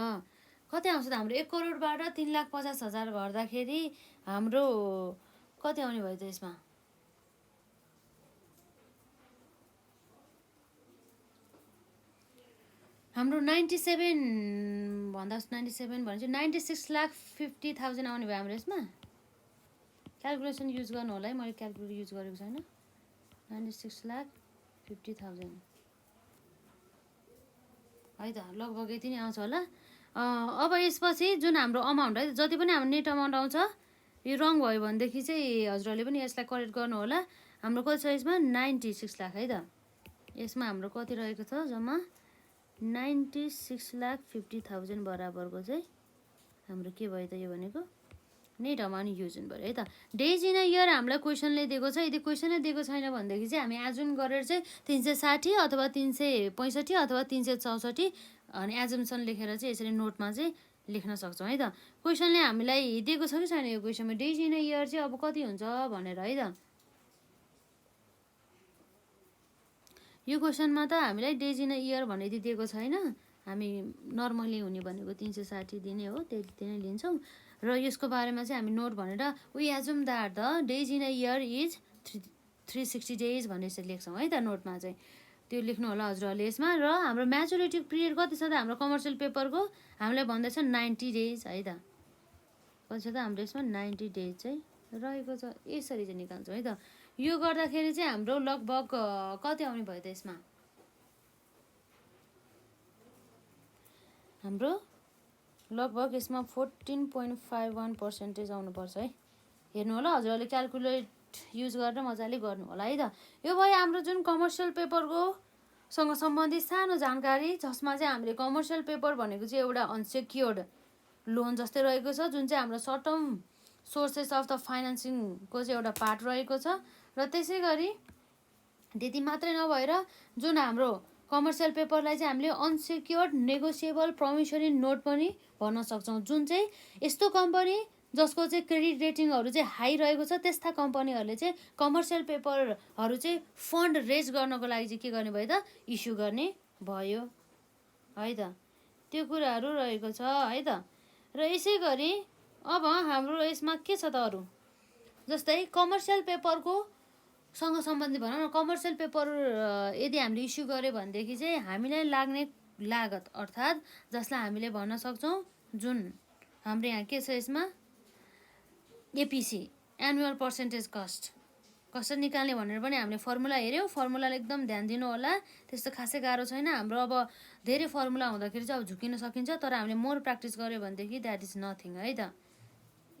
कति आउँछ त हाम्रो 1 करोडबाट 3,50,000 घट्दाखेरि हाम्रो कति आउने भयो त यसमा, हाम्रो 97 भन्दा 97 भनेपछि 96,50,000 आउने भयो हाम्रो यसमा। क्यालकुलेसन युज गर्नु होला है, मैले क्यालकुलेटर युज गरेको छैन। 96,50,000 है त, लगभग यति नै आउँछ होला। अब यसपछि जुन हाम्रो अमाउन्ट है जति पनि हाम्रो नेट अमाउन्ट आउँछ, यो रङ भयो भनेदेखि चाहिँ हजुरहरूले पनि यसलाई करेक्ट गर्नु होला। हाम्रो कति छ यसमा 96 लाख है त। यसमा हाम्रो कति रहेको छ जम्मा 96,50,000 बराबरको चाहिँ हाम्रो के भयो त, यो भनेको नेट अमाउन्ट युज हुनु पऱ्यो है त। डेज इन अ इयर हामीलाई क्वेसनले दिएको छ। यदि क्वेसनै दिएको छैन भनेदेखि चाहिँ हामी एजुम गरेर चाहिँ 360 अथवा 365 अथवा 364 अनि एजुम्सन लेखेर चाहिँ यसरी नोटमा चाहिँ लेख्न सक्छौँ है त। क्वेसनले हामीलाई दिएको छ कि छैन यो क्वेसनमा डेज इन अ इयर चाहिँ अब कति हुन्छ भनेर है त। यो क्वेसनमा त हामीलाई डेज इन अ इयर भनेर दिएको छैन। हामी नर्मली हुने भनेको 360 दिने हो, त्यति नै लिन्छौँ। र यसको बारेमा चाहिँ हामी नोट भनेर we assume that the days in a year is 360 days भनेर चाहिँ लेख्छौँ है त नोटमा चाहिँ। त्यो लेख्नु होला हजुरहरूले यसमा। र हाम्रो म्याचुरिटी पिरियड कति छ त हाम्रो कमर्सियल पेपरको, हामीलाई भन्दैछ 90 डेज है त। कति छ त हाम्रो यसमा 90 डेज चाहिँ रहेको छ। यसरी चाहिँ निकाल्छौँ है त। यो गर्दाखेरि चाहिँ हाम्रो लगभग कति आउने भयो त यसमा, हाम्रो लगभग यसमा 14.51% आउनुपर्छ है। हेर्नु होला हजुरहरूले क्यालकुलेट युज गरेर मजाले गर्नु होला है त। यो भयो हाम्रो जुन कमर्सियल पेपरको सँग सम्बन्धित सानो जानकारी, जसमा चाहिँ हामीले कमर्सियल पेपर भनेको चाहिँ एउटा अनसेक्योर्ड लोन जस्तै रहेको छ, जुन चाहिँ हाम्रो short term sources of the फाइनेन्सिङको चाहिँ एउटा पार्ट रहेको छ। र त्यसै गरी त्यति मात्रै नभएर जुन हाम्रो कमर्सियल पेपरलाई चाहिँ हामीले अनसेक्योर्ड नेगोसिएबल प्रमिसरी नोट पनि भन्न सक्छौँ। जुन चाहिँ यस्तो कम्पनी जसको चाहिँ क्रेडिट रेटिङहरू चाहिँ हाई रहेको छ, त्यस्ता कम्पनीहरूले चाहिँ कमर्सियल पेपरहरू चाहिँ फन्ड रेज गर्नको लागि चाहिँ के गर्ने भयो त, इस्यु गर्ने भयो है त। त्यो कुराहरू रहेको छ है त। र यसै गरी अब हाम्रो यसमा के छ त अरू, जस्तै कमर्सियल पेपरको सँग सम्बन्धित भनौँ न। कमर्सियल पेपर यदि हामीले इस्यु गऱ्यो भनेदेखि चाहिँ हामीलाई लाग्ने लागत अर्थात् जसलाई हामीले भन्न सक्छौँ जुन हाम्रो यहाँ के छ यसमा एपिसी एनुअल पर्सेन्टेज कस्ट कसरी निकाल्ने भनेर पनि हामीले फर्मुला हेऱ्यौँ। फर्मुलालाई एकदम ध्यान दिनु होला, त्यस्तो खासै गाह्रो छैन। हाम्रो अब धेरै फर्मुला हुँदाखेरि चाहिँ अब झुकिन सकिन्छ, तर हामीले मोर प्र्याक्टिस गऱ्यो भनेदेखि द्याट इज नथिङ है त।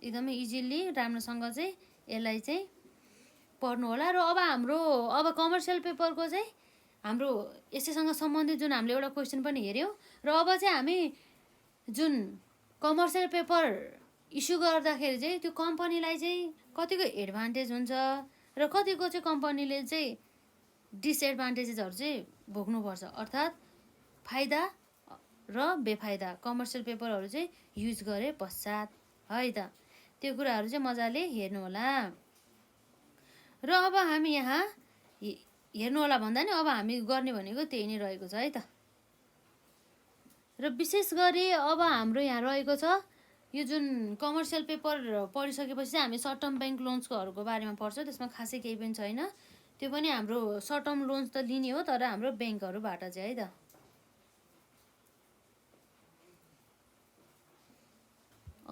एकदमै इजिली राम्रोसँग चाहिँ यसलाई चाहिँ पढ्नु होला। र अब कमर्सियल पेपरको चाहिँ हाम्रो यसैसँग सम्बन्धित जुन हामीले एउटा क्वेसन पनि हेऱ्यौँ र अब चाहिँ हामी जुन कमर्सियल पेपर इस्यु गर्दाखेरि चाहिँ त्यो कम्पनीलाई चाहिँ कतिको एडभान्टेज हुन्छ र कतिको चाहिँ कम्पनीले चाहिँ डिसएडभान्टेजेसहरू चाहिँ भोग्नुपर्छ, अर्थात् फाइदा र बेफाइदा कमर्सियल पेपरहरू चाहिँ युज गरे पश्चात है त। त्यो कुराहरू चाहिँ मजाले हेर्नु होला। र अब हामी यहाँ हेर्नु होला भन्दा नि अब हामी गर्ने भनेको त्यही नै रहेको छ है त। र विशेष गरी अब हाम्रो यहाँ रहेको छ यो जुन कमर्सियल पेपर पढिसकेपछि चाहिँ हामी सर्ट टर्म ब्याङ्क लोन्सकोहरूको बारेमा पढ्छ। त्यसमा खासै केही पनि छैन, त्यो पनि हाम्रो सर्ट टर्म लोन्स त लिने हो तर हाम्रो ब्याङ्कहरूबाट चाहिँ है त।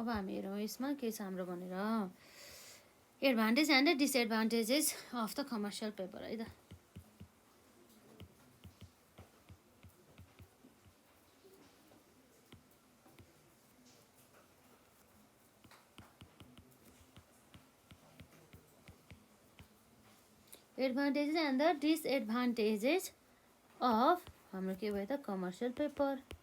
अब हामी हेरौँ यसमा के छ हाम्रो भनेर, advantage and disadvantages of the commercial paper है त। Advantages and the disadvantages of हाम्रो के भयो त कमर्सियल पेपर।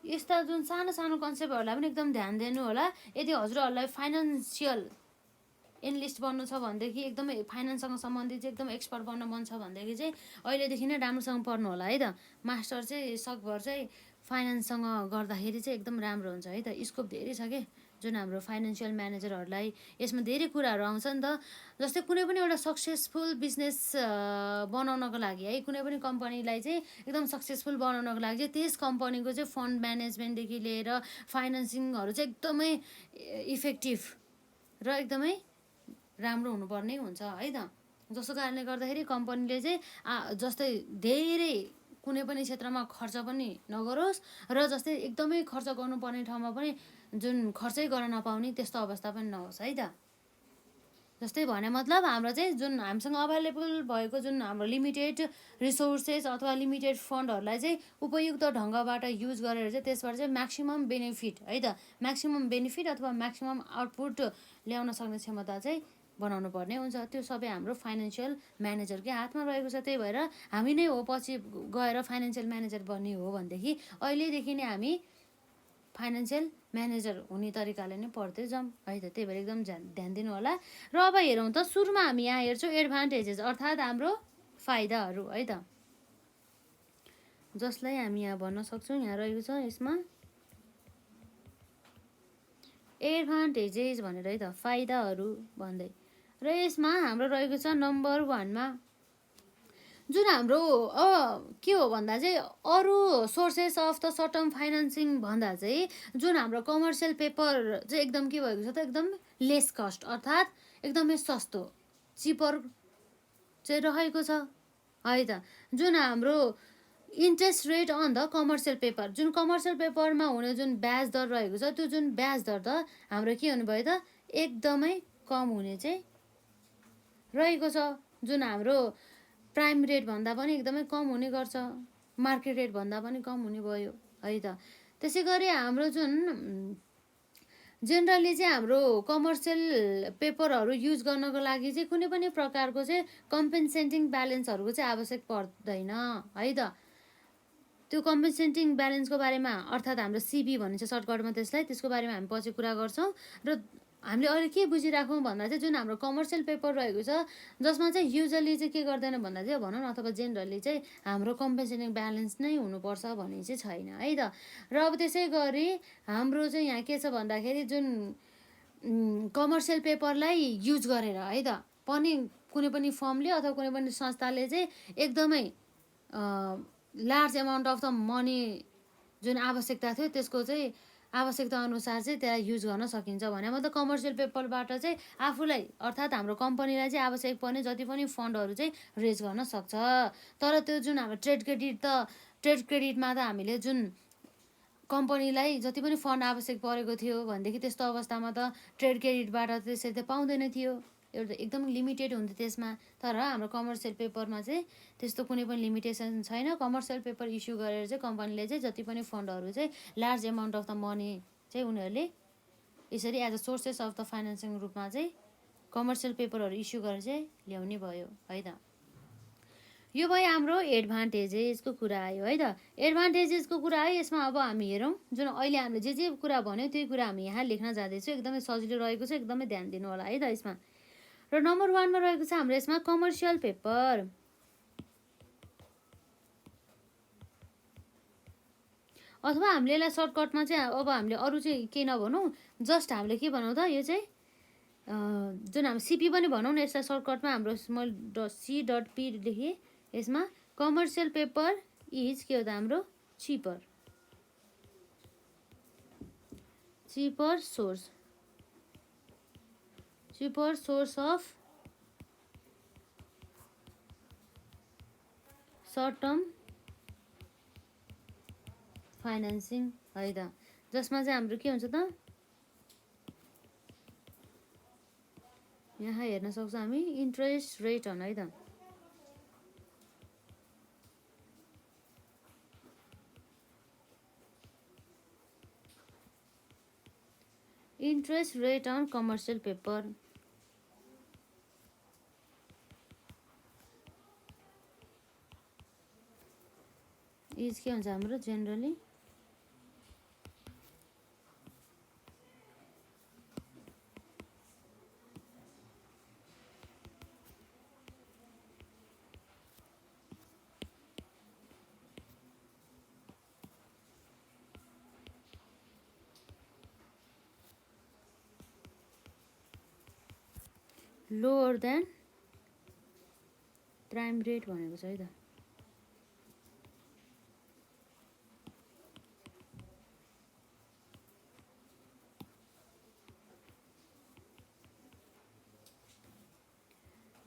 यस्ता जुन सानो सानो कन्सेप्टहरूलाई पनि एकदम ध्यान दिनु होला। यदि हजुरहरूलाई फाइनेन्सियल एनालिस्ट बन्नु छ भनेदेखि, एकदमै फाइनेन्ससँग सम्बन्धित चाहिँ एकदम एक्सपर्ट बन्न मन छ भनेदेखि चाहिँ अहिलेदेखि नै राम्रोसँग पढ्नु होला है त। मास्टर चाहिँ सकभर चाहिँ फाइनेन्ससँग गर्दाखेरि चाहिँ एकदम राम्रो हुन्छ है त। स्कोप धेरै छ के जुन हाम्रो फाइनेन्सियल म्यानेजरहरूलाई, यसमा धेरै कुराहरू आउँछ नि त। जस्तै कुनै पनि एउटा सक्सेसफुल बिजनेस बनाउनको लागि है, कुनै पनि कम्पनीलाई चाहिँ एकदम सक्सेसफुल बनाउनको लागि चाहिँ त्यस कम्पनीको चाहिँ फन्ड म्यानेजमेन्टदेखि लिएर फाइनेन्सिङहरू चाहिँ एकदमै इफेक्टिभ र एकदमै राम्रो हुनुपर्ने हुन्छ है त। जसको कारणले गर्दाखेरि कम्पनीले चाहिँ जस्तै धेरै कुनै पनि क्षेत्रमा खर्च पनि नगरोस् र जस्तै एकदमै खर्च गर्नुपर्ने ठाउँमा पनि जुन खर्चै गर्न नपाउने त्यस्तो अवस्था पनि नहोस् है त। जस्तै भने मतलब हाम्रो चाहिँ जुन हामीसँग अभाइलेबल भएको जुन हाम्रो लिमिटेड रिसोर्सेस अथवा लिमिटेड फन्डहरूलाई चाहिँ उपयुक्त ढङ्गबाट युज गरेर चाहिँ त्यसबाट चाहिँ म्याक्सिमम बेनिफिट है त, म्याक्सिमम बेनिफिट अथवा म्याक्सिमम आउटपुट ल्याउन सक्ने क्षमता चाहिँ बनाउनु पर्ने हुन्छ। त्यो सबै हाम्रो फाइनेन्सियल म्यानेजरकै हातमा रहेको छ। त्यही भएर हामी नै हो पछि गएर फाइनेन्सियल म्यानेजर बन्ने हो भनेदेखि अहिलेदेखि नै हामी फाइनेन्सियल म्यानेजर हुने तरिकाले नै पढ्दै जाउँ है त। त्यही भएर एकदम ध्यान दिनु होला। र अब हेरौँ त, सुरुमा हामी यहाँ हेर्छौँ एडभान्टेजेस अर्थात् हाम्रो फाइदाहरू है त, जसलाई हामी यहाँ भन्न सक्छौँ। यहाँ रहेको छ यसमा एडभान्टेजेस भनेर है त, फाइदाहरू भन्दै। र यसमा हाम्रो रहेको छ नम्बर 1 मा जुन हाम्रो के हो भन्दा चाहिँ अरू sources of the short term financing भन्दा चाहिँ जुन हाम्रो कमर्सियल पेपर चाहिँ एकदम के भएको छ त, एकदम लेस कस्ट अर्थात् एकदमै सस्तो चिपर चाहिँ रहेको छ है त। जुन हाम्रो interest rate on the commercial paper, जुन कमर्सियल पेपरमा हुने जुन ब्याज दर रहेको छ त्यो जुन ब्याज दर त हाम्रो के हुनुभयो त एकदमै कम हुने चाहिँ रहेको छ। जुन हाम्रो प्राइम रेट भन्दा पनि एकदमै कम हुने गर्छ, मार्केट रेट भन्दा पनि कम हुने भयो है त। त्यसै गरी हाम्रो जुन जेनरली चाहिँ हाम्रो कमर्सियल पेपरहरू युज गर्नको लागि चाहिँ कुनै पनि प्रकारको चाहिँ कम्पेन्सेटिङ ब्यालेन्सहरूको चाहिँ आवश्यक पर्दैन है त। त्यो कम्पेन्सेटिङ ब्यालेन्सको बारेमा अर्थात् हाम्रो सिबी भनिन्छ सर्टकटमा त्यसलाई, त्यसको बारेमा हामी पछि कुरा गर्छौँ। र हामीले अहिले के बुझिराखौँ भन्दा चाहिँ जुन हाम्रो कमर्सियल पेपर रहेको छ जसमा चाहिँ युजली चाहिँ के गर्दैन भन्दा चाहिँ भनौँ न अथवा जेनरली चाहिँ हाम्रो कम्पेन्सेटिङ ब्यालेन्स नै हुनुपर्छ भन्ने चाहिँ छैन है त। र अब त्यसै गरी हाम्रो चाहिँ यहाँ के छ भन्दाखेरि जुन कमर्सियल पेपरलाई युज गरेर है त पनि कुनै पनि फर्मले अथवा कुनै पनि संस्थाले चाहिँ एकदमै large amount of the money जुन आवश्यकता थियो त्यसको चाहिँ आवश्यकता अनुसार चाहिँ त्यसलाई युज गर्न सकिन्छ भने मतलब कमर्सियल पेपरबाट चाहिँ आफूलाई अर्थात् हाम्रो कम्पनीलाई चाहिँ आवश्यक पर्ने जति पनि फन्डहरू चाहिँ रेज गर्न सक्छ। तर त्यो जुन हाम्रो ट्रेड क्रेडिटमा त हामीले जुन कम्पनीलाई जति पनि फन्ड आवश्यक परेको थियो भनेदेखि त्यस्तो अवस्थामा त ट्रेड क्रेडिटबाट त्यसरी त पाउँदैन थियो एउटा एकदम लिमिटेड हुन्छ त्यसमा। तर हाम्रो कमर्सियल पेपरमा चाहिँ त्यस्तो कुनै पनि लिमिटेसन छैन। कमर्सियल पेपर इस्यु गरेर चाहिँ कम्पनीले चाहिँ जति पनि फन्डहरू चाहिँ large amount of the money चाहिँ उनीहरूले यसरी as a sources of the financing रूपमा चाहिँ कमर्सियल पेपरहरू इस्यु गरेर चाहिँ ल्याउने भयो है त। यो भयो हाम्रो एडभान्टेजेसको कुरा आयो है त। एडभान्टेजेसको कुरा आयो। यसमा अब हामी हेरौँ जुन अहिले हामीले जे कुरा भन्यो त्यही कुरा हामी यहाँ लेख्न जाँदैछौँ। एकदमै सजिलो रहेको छ, एकदमै ध्यान दिनु होला है त यसमा। र नम्बर 1 मा रहेको छ हाम्रो यसमा कमर्सियल पेपर। अथवा हामीले यसलाई सर्टकटमा चाहिँ अब हामीले अरू चाहिँ केही नभनौँ, जस्ट हामीले के भनौँ त, यो चाहिँ जुन हामी सिपी पनि भनौँ न, यसलाई सर्टकटमा हाम्रो C.P लेखेँ। यसमा कमर्सियल पेपर इज के हो त हाम्रो cheaper source of short term financing है त। जसमा चाहिँ हाम्रो के हुन्छ त, यहाँ हेर्न सक्छौँ हामी इन्ट्रेस्ट रेट अन है त। Interest rate on commercial paper is के हुन्छ हाम्रो generally lower than prime rate भनेको छ है त।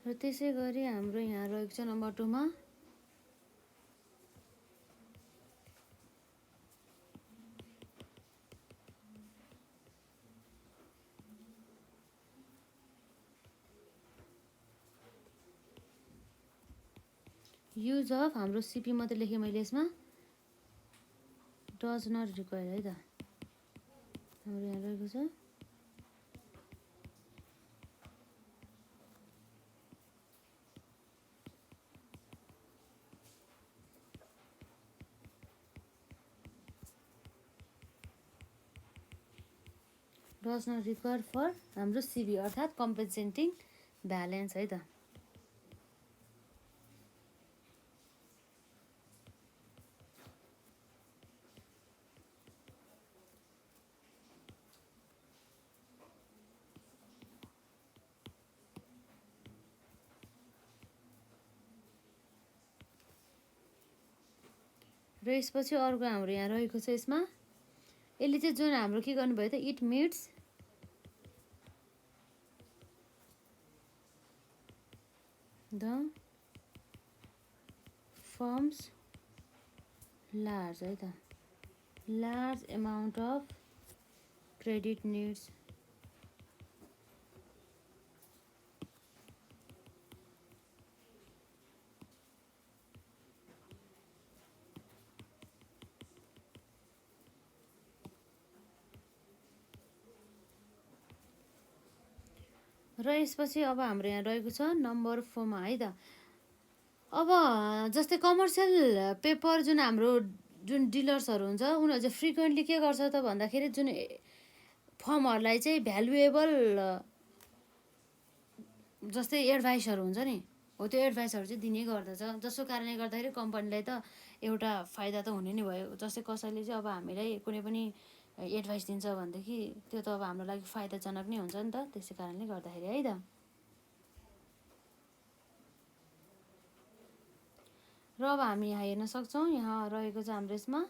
र त्यसै गरी हाम्रो यहाँ रहेको छ नम्बर 2 मा युज अफ हाम्रो सिपी मात्रै लेखेँ मैले यसमा, डज नट रिक्वायर है त। हाम्रो यहाँ रहेको छ डज नट रिक्वायर फर हाम्रो सिबी अर्थात् कम्पेन्सेटिङ ब्यालेन्स है त। र यसपछि अर्को हाम्रो यहाँ रहेको छ यसमा, यसले चाहिँ जुन हाम्रो के गर्नुभयो त, it meets the firms large है त, large amount of credit needs. र यसपछि अब हाम्रो यहाँ रहेको छ नम्बर 4 मा है त। अब जस्तै कमर्सियल पेपर जुन हाम्रो जुन डिलर्सहरू हुन्छ उनीहरू चाहिँ फ्रिक्वेन्टली के गर्छ त भन्दाखेरि जुन फर्महरूलाई चाहिँ भ्यालुएबल जस्तै एडभाइसहरू हुन्छ नि, हो त्यो एडभाइसहरू चाहिँ दिने गर्दछ। जसको कारणले गर्दाखेरि कम्पनीलाई त एउटा फाइदा त हुने नै भयो। जस्तै कसैले चाहिँ अब हामीलाई कुनै पनि एडभाइस दिन्छ भनेदेखि त्यो त अब हाम्रो लागि फाइदाजनक नै हुन्छ नि त, त्यसै कारणले गर्दाखेरि है त। र अब हामी यहाँ हेर्न सक्छौँ, यहाँ रहेको छ हाम्रो यसमा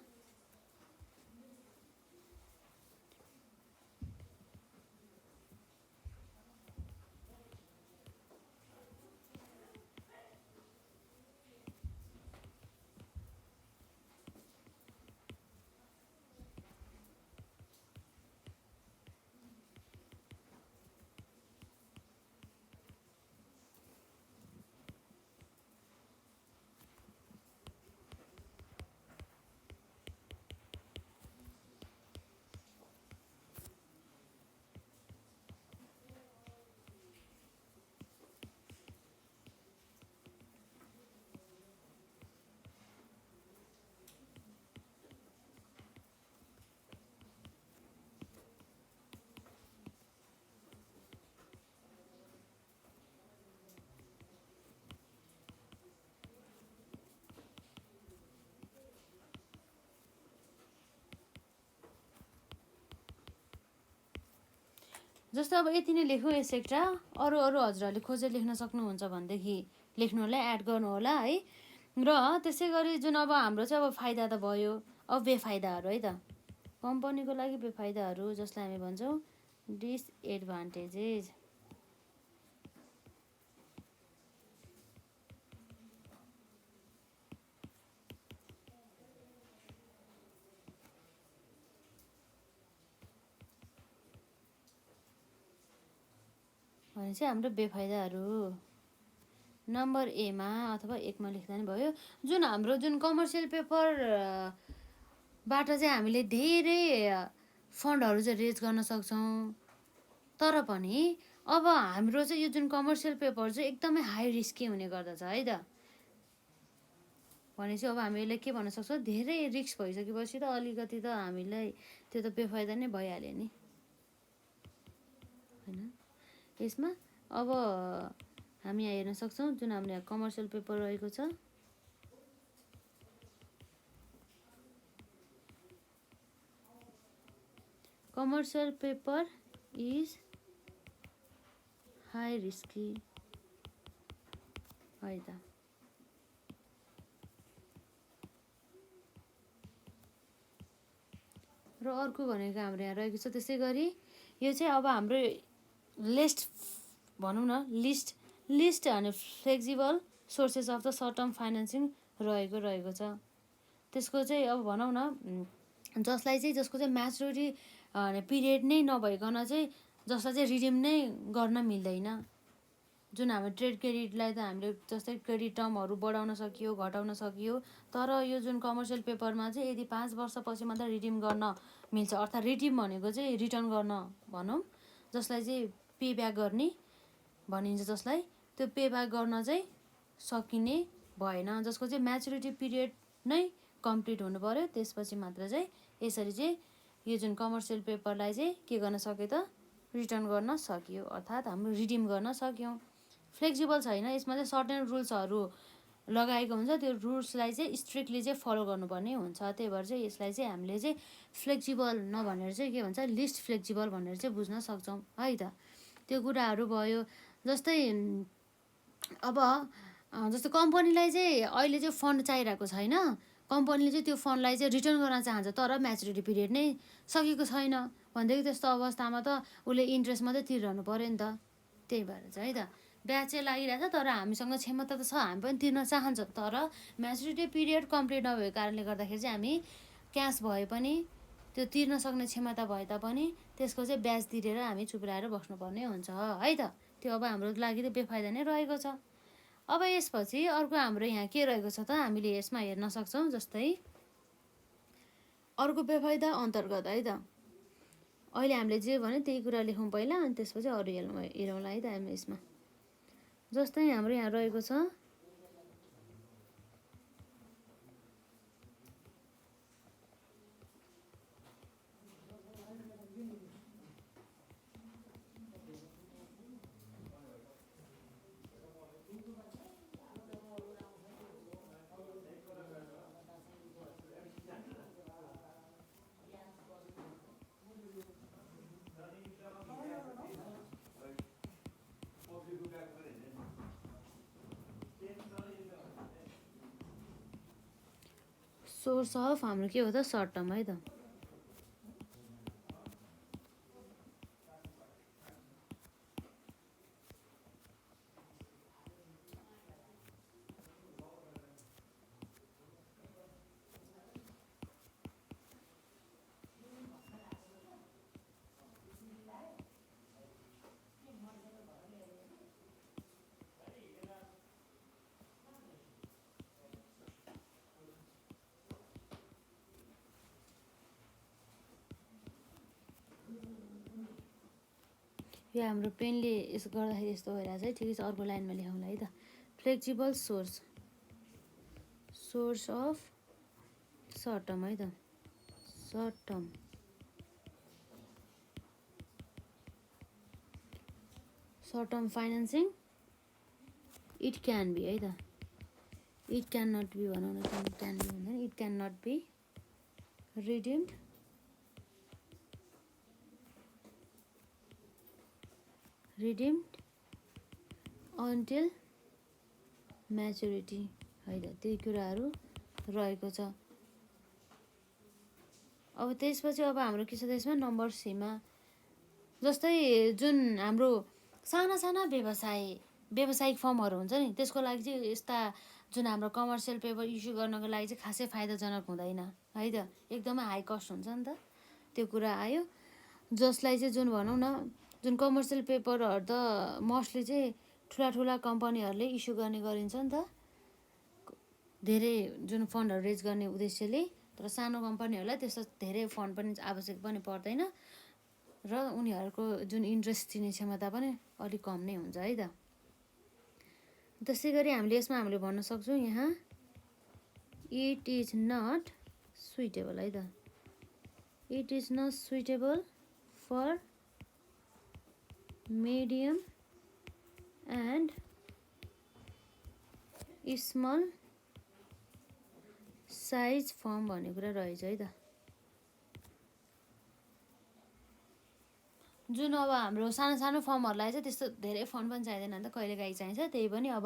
जस्तो अब यति नै लेख्नु एसेक्ट्रा। अरू हजुरहरूले खोजेर लेख्न सक्नुहुन्छ भनेदेखि लेख्नु होला, एड गर्नु होला है। र त्यसै गरी जुन अब हाम्रो चाहिँ अब फाइदा त भयो, अब बेफाइदाहरू है त। कम्पनीको लागि बेफाइदाहरू जसलाई हामी भन्छौँ डिसएडभान्टेजेस। भने चाहिँ हाम्रो बेफाइदाहरू नम्बर एमा अथवा 1मा लेख्दा नि भयो। जुन कमर्सियल पेपरबाट चाहिँ हामीले धेरै फन्डहरू चाहिँ रेज गर्न सक्छौँ। तर पनि अब हाम्रो चाहिँ यो जुन कमर्सियल पेपर चाहिँ एकदमै हाई रिस्की हुने गर्दछ है त। भनेपछि अब हामीले के भन्न सक्छौँ, धेरै रिस्क भइसकेपछि त अलिकति त हामीलाई त्यो त बेफाइदा नै भइहाल्यो नि होइन। यसमा अब हामी यहाँ हेर्न सक्छौँ जुन हाम्रो यहाँ कमर्सियल पेपर रहेको छ, commercial paper is high risky है त। र अर्को भनेको हाम्रो यहाँ रहेको छ त्यसै गरी यो चाहिँ अब हाम्रो लिस्ट भनौँ न, लिस्ट अनि flexible sources of the short term financing रहेको छ। त्यसको चाहिँ अब भनौँ न जसको चाहिँ म्याचुरिटी पिरियड नै नभइकन चाहिँ जसलाई चाहिँ रिडिम नै गर्न मिल्दैन। जुन हाम्रो ट्रेड क्रेडिटलाई त हामीले जस्तै क्रेडिट टर्महरू बढाउन सकियो, घटाउन सकियो। तर यो जुन कमर्सियल पेपरमा चाहिँ यदि 5 वर्षपछि मात्र रिडिम गर्न मिल्छ, अर्थात् रिडिम भनेको चाहिँ रिटर्न गर्न भनौँ, जसलाई चाहिँ पे ब्याक गर्ने भनिन्छ, जसलाई त्यो पे ब्याक गर्न चाहिँ सकिने भएन, जसको चाहिँ म्याचुरिटी पिरियड नै कम्प्लिट हुनु पऱ्यो, त्यसपछि मात्र चाहिँ यसरी चाहिँ यो जुन कमर्सियल पेपरलाई चाहिँ के गर्न सक्यो त, रिटर्न गर्न सकियो, अर्थात् हाम्रो रिडिम गर्न सक्यौँ। फ्लेक्सिबल छैन, यसमा चाहिँ सर्टेन रुल्सहरू लगाएको हुन्छ, त्यो रुल्सलाई चाहिँ स्ट्रिक्टली चाहिँ फलो गर्नुपर्ने हुन्छ। त्यही भएर चाहिँ यसलाई चाहिँ हामीले चाहिँ फ्लेक्सिबल नभनेर चाहिँ के भन्छ, लिस्ट फ्लेक्सिबल भनेर चाहिँ बुझ्न सक्छौँ है त। त्यो कुराहरू भयो। जस्तै अब जस्तो कम्पनीलाई चाहिँ अहिले चाहिँ फन्ड चाहिरहेको छैन, कम्पनीले चाहिँ त्यो फन्डलाई चाहिँ रिटर्न गर्न चाहन्छ तर म्याचुरिटी पिरियड नै सकेको छैन भनेदेखि त्यस्तो अवस्थामा त उसले इन्ट्रेस्ट मात्रै तिरिरहनु पऱ्यो नि त। त्यही भएर चाहिँ है त, ब्याज चाहिँ लागिरहेछ तर हामीसँग क्षमता त छ, हामी पनि तिर्न चाहन्छ, तर म्याचुरिटी पिरियड कम्प्लिट नभएको कारणले गर्दाखेरि चाहिँ हामी क्यास भए पनि त्यो तिर्न सक्ने क्षमता भए तापनि त्यसको चाहिँ ब्याज तिरेर हामी चुप्राएर बस्नुपर्ने हुन्छ है त। त्यो अब हाम्रो लागि त बेफाइदा नै रहेको छ। अब यसपछि अर्को हाम्रो यहाँ के रहेको छ त, हामीले यसमा हेर्न सक्छौँ। जस्तै अर्को बेफाइदा अन्तर्गत है त, अहिले हामीले जे भन्यो त्यही कुरा लेखौँ पहिला, अनि त्यसपछि अरू हेरौँला है त हामी यसमा। जस्तै हाम्रो यहाँ रहेको छ सोर्स अफ हाम्रो के हो त, सर्ट टर्म है त। यो हाम्रो पेनले यसो गर्दाखेरि यस्तो भइरहेछ है, ठिकै छ, अर्को लाइनमा लेखौँला है त। Flexible source of short term है त, short term financing it can be है त। इट क्यान नट बी भनौँ न, क्यान बी भन्दैन, it can not be redeemed redeemed until maturity है त, त्यही कुराहरू रहेको छ। अब त्यसपछि अब हाम्रो के छ त्यसमा नम्बर सीमा, जस्तै जुन हाम्रो साना साना व्यावसायिक फर्महरू हुन्छ नि, त्यसको लागि चाहिँ यस्ता जुन हाम्रो कमर्सियल पेपर इस्यु गर्नको लागि चाहिँ खासै फाइदाजनक हुँदैन है त, एकदमै हाई कस्ट हुन्छ नि त, त्यो कुरा आयो। जसलाई चाहिँ जुन भनौँ न, जुन कमर्सियल पेपरहरू त मोस्टली चाहिँ ठुला कम्पनीहरूले इस्यु गर्ने गरिन्छ नि त, धेरै जुन फन्डहरू रेज गर्ने उद्देश्यले। तर सानो कम्पनीहरूलाई त्यस्तो धेरै फन्ड पनि आवश्यक पनि पर्दैन र उनीहरूको जुन इन्ट्रेस्ट दिने क्षमता पनि अलिक कम नै हुन्छ है त। त्यसै गरी हामीले भन्न सक्छौँ यहाँ इट इज नट सुइटेबल है त, it is not suitable for medium and small size firm भन्ने कुरा रहेछ है त। जुन अब हाम्रो सानो सानो फर्महरूलाई चाहिँ त्यस्तो धेरै फन्ड पनि चाहिँदैन नि त, कहिलेकाहीँ चाहिन्छ, त्यही पनि अब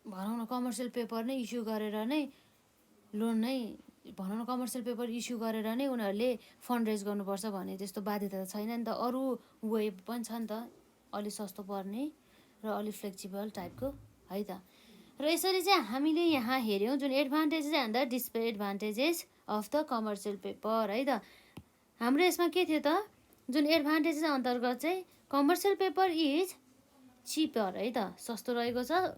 भनौँ न कमर्सियल पेपर नै इस्यु गरेर नै लोन नै भनौँ न कमर्सियल पेपर इस्यु गरेर नै उनीहरूले फन्ड रेज गर्नुपर्छ भन्ने त्यस्तो बाध्यता त छैन नि त। अरू वे पनि छ नि त, अलिक सस्तो पर्ने र अलिक फ्लेक्सिबल टाइपको है त। र यसरी चाहिँ हामीले यहाँ हेऱ्यौँ जुन advantages and the disadvantages of the commercial paper है त। हाम्रो यसमा के थियो त, जुन एडभान्टेजेस अन्तर्गत चाहिँ कमर्सियल पेपर इज चिपर है त, सस्तो रहेको छ।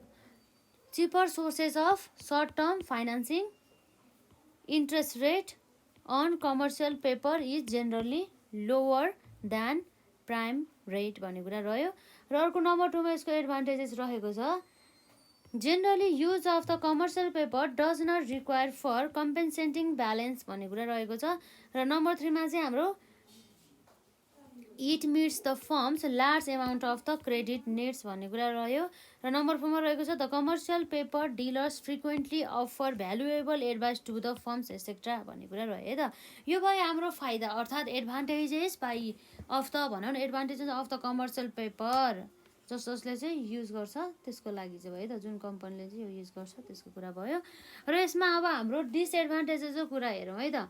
Cheaper sources of short term financing, interest rate on commercial paper is generally lower than prime rate भन्ने कुरा रह्यो। र अर्को नम्बर 2मा यसको एडभान्टेजेस रहेको छ, generally use of the commercial paper does not require for compensating balance भन्ने कुरा रहेको छ। र नम्बर 3मा चाहिँ हाम्रो it meets the firms large amount of the credit needs भन्ने कुरा रह्यो। र नम्बर 4मा रहेको छ the commercial paper dealers frequently offer valuable advice to the firms etcetera भन्ने कुरा रह्यो है त। यो भयो हाम्रो फाइदा, अर्थात् एडभान्टेजेस बाई अफ द भनौँ न advantages of the commercial paper, जसले चाहिँ युज गर्छ त्यसको लागि चाहिँ भयो त, जुन कम्पनीले चाहिँ यो युज गर्छ त्यसको कुरा भयो। र यसमा अब हाम्रो डिसएडभान्टेजेसको कुरा हेरौँ है त।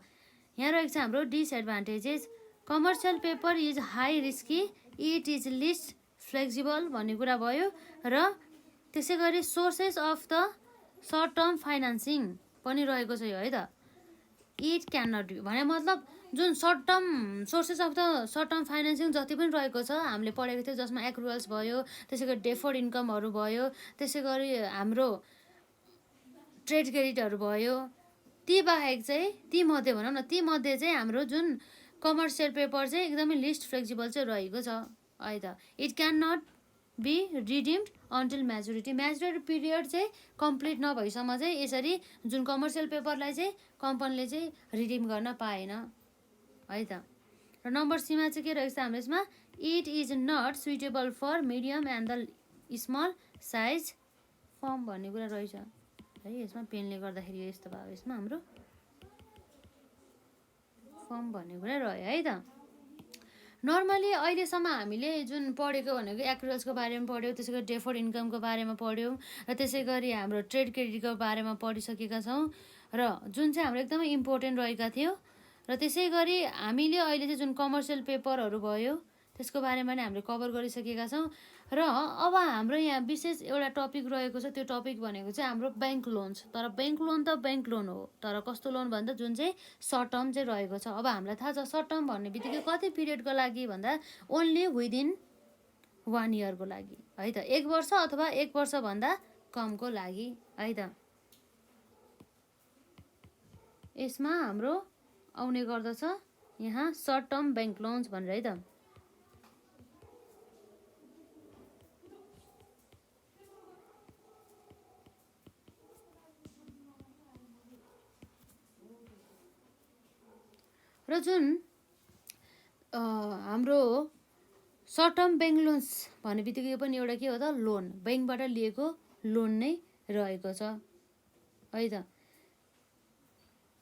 यहाँ रहेको छ हाम्रो disadvantages, commercial paper is high risky, it is least flexible भन्ने कुरा भयो। र त्यसै गरी sources of the short term financing पनि रहेको छ यो है त। इट क्यान नट बी भने मतलब जुन short term sources of the short term financing जति पनि रहेको छ हामीले पढेको थियो, जसमा एक्रुअल्स भयो, त्यसै गरी डेफर्ड इन्कमहरू भयो, त्यसै गरी हाम्रो ट्रेड क्रेडिटहरू भयो, ती बाहेक चाहिँ ती मध्ये भनौँ न ती मध्ये चाहिँ हाम्रो जुन कमर्सियल पेपर चाहिँ एकदमै लिस्ट फ्लेक्सिबल चाहिँ रहेको छ है त। It can not be redeemed until maturity, maturity period चाहिँ कम्प्लिट नभएसम्म चाहिँ यसरी जुन कमर्सियल पेपरलाई चाहिँ कम्पनीले चाहिँ रिडिम गर्न पाएन है त। र नम्बर सीमा चाहिँ के रहेछ हाम्रो यसमा, it is not suitable for medium and the small size firm भन्ने कुरा रहेछ है। यसमा पेनले गर्दाखेरि यस्तो भयो, यसमा हाम्रो फर्म भन्ने कुरा रह्यो है त। नर्मली अहिलेसम्म हामीले जुन पढेको भनेको एक्रुअल्सको बारेमा पढ्यौँ, त्यसै गरी डेफर्ड इन्कमको बारेमा पढ्यौँ, र त्यसै गरी हाम्रो ट्रेड क्रेडिटको बारेमा पढिसकेका छौँ, र जुन चाहिँ हाम्रो एकदमै इम्पोर्टेन्ट रहेका थियो। र त्यसै गरी हामीले अहिले चाहिँ जुन कमर्सियल पेपरहरू भयो त्यसको बारेमा नै हामीले कभर गरिसकेका छौँ। र अब हाम्रो यहाँ विशेष एउटा टपिक रहेको छ, त्यो टपिक भनेको चाहिँ हाम्रो ब्याङ्क लोन्स। तर ब्याङ्क लोन त ब्याङ्क लोन हो, तर कस्तो लोन भन्दा जुन चाहिँ सर्ट टर्म चाहिँ रहेको छ। अब हामीलाई थाहा छ सर्ट टर्म भन्ने बित्तिकै कति पिरियडको लागि भन्दा ओन्ली विदिन 1 इयरको लागि है त, 1 वर्ष अथवा 1 वर्षभन्दा कमको लागि है त। यसमा हाम्रो आउने गर्दछ यहाँ सर्ट टर्म ब्याङ्क लोन्स भनेर है त। र जुन हाम्रो सर्ट टर्म ब्याङ्क लोन्स भन्ने बित्तिकै पनि एउटा के हो त, लोन, ब्याङ्कबाट लिएको लोन नै रहेको छ है त।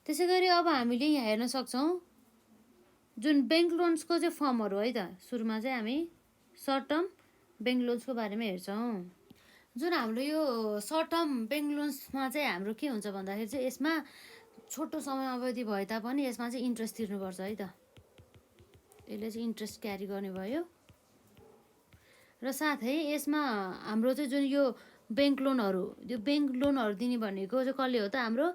त्यसै गरी अब हामीले यहाँ हेर्न सक्छौँ जुन ब्याङ्क लोन्सको चाहिँ फर्महरू है त। सुरुमा चाहिँ हामी सर्ट टर्म ब्याङ्क लोन्सको बारेमा हेर्छौँ। जुन हाम्रो यो सर्ट टर्म ब्याङ्क लोन्समा चाहिँ हाम्रो के हुन्छ भन्दाखेरि चाहिँ यसमा छोटो समय अवधि भए तापनि यसमा चाहिँ इन्ट्रेस्ट तिर्नुपर्छ है त। यसले चाहिँ इन्ट्रेस्ट क्यारी गर्ने भयो। र साथै यसमा हाम्रो चाहिँ जुन यो ब्याङ्क लोनहरू, यो ब्याङ्क लोनहरू दिने भनेको चाहिँ कसले हो त? हाम्रो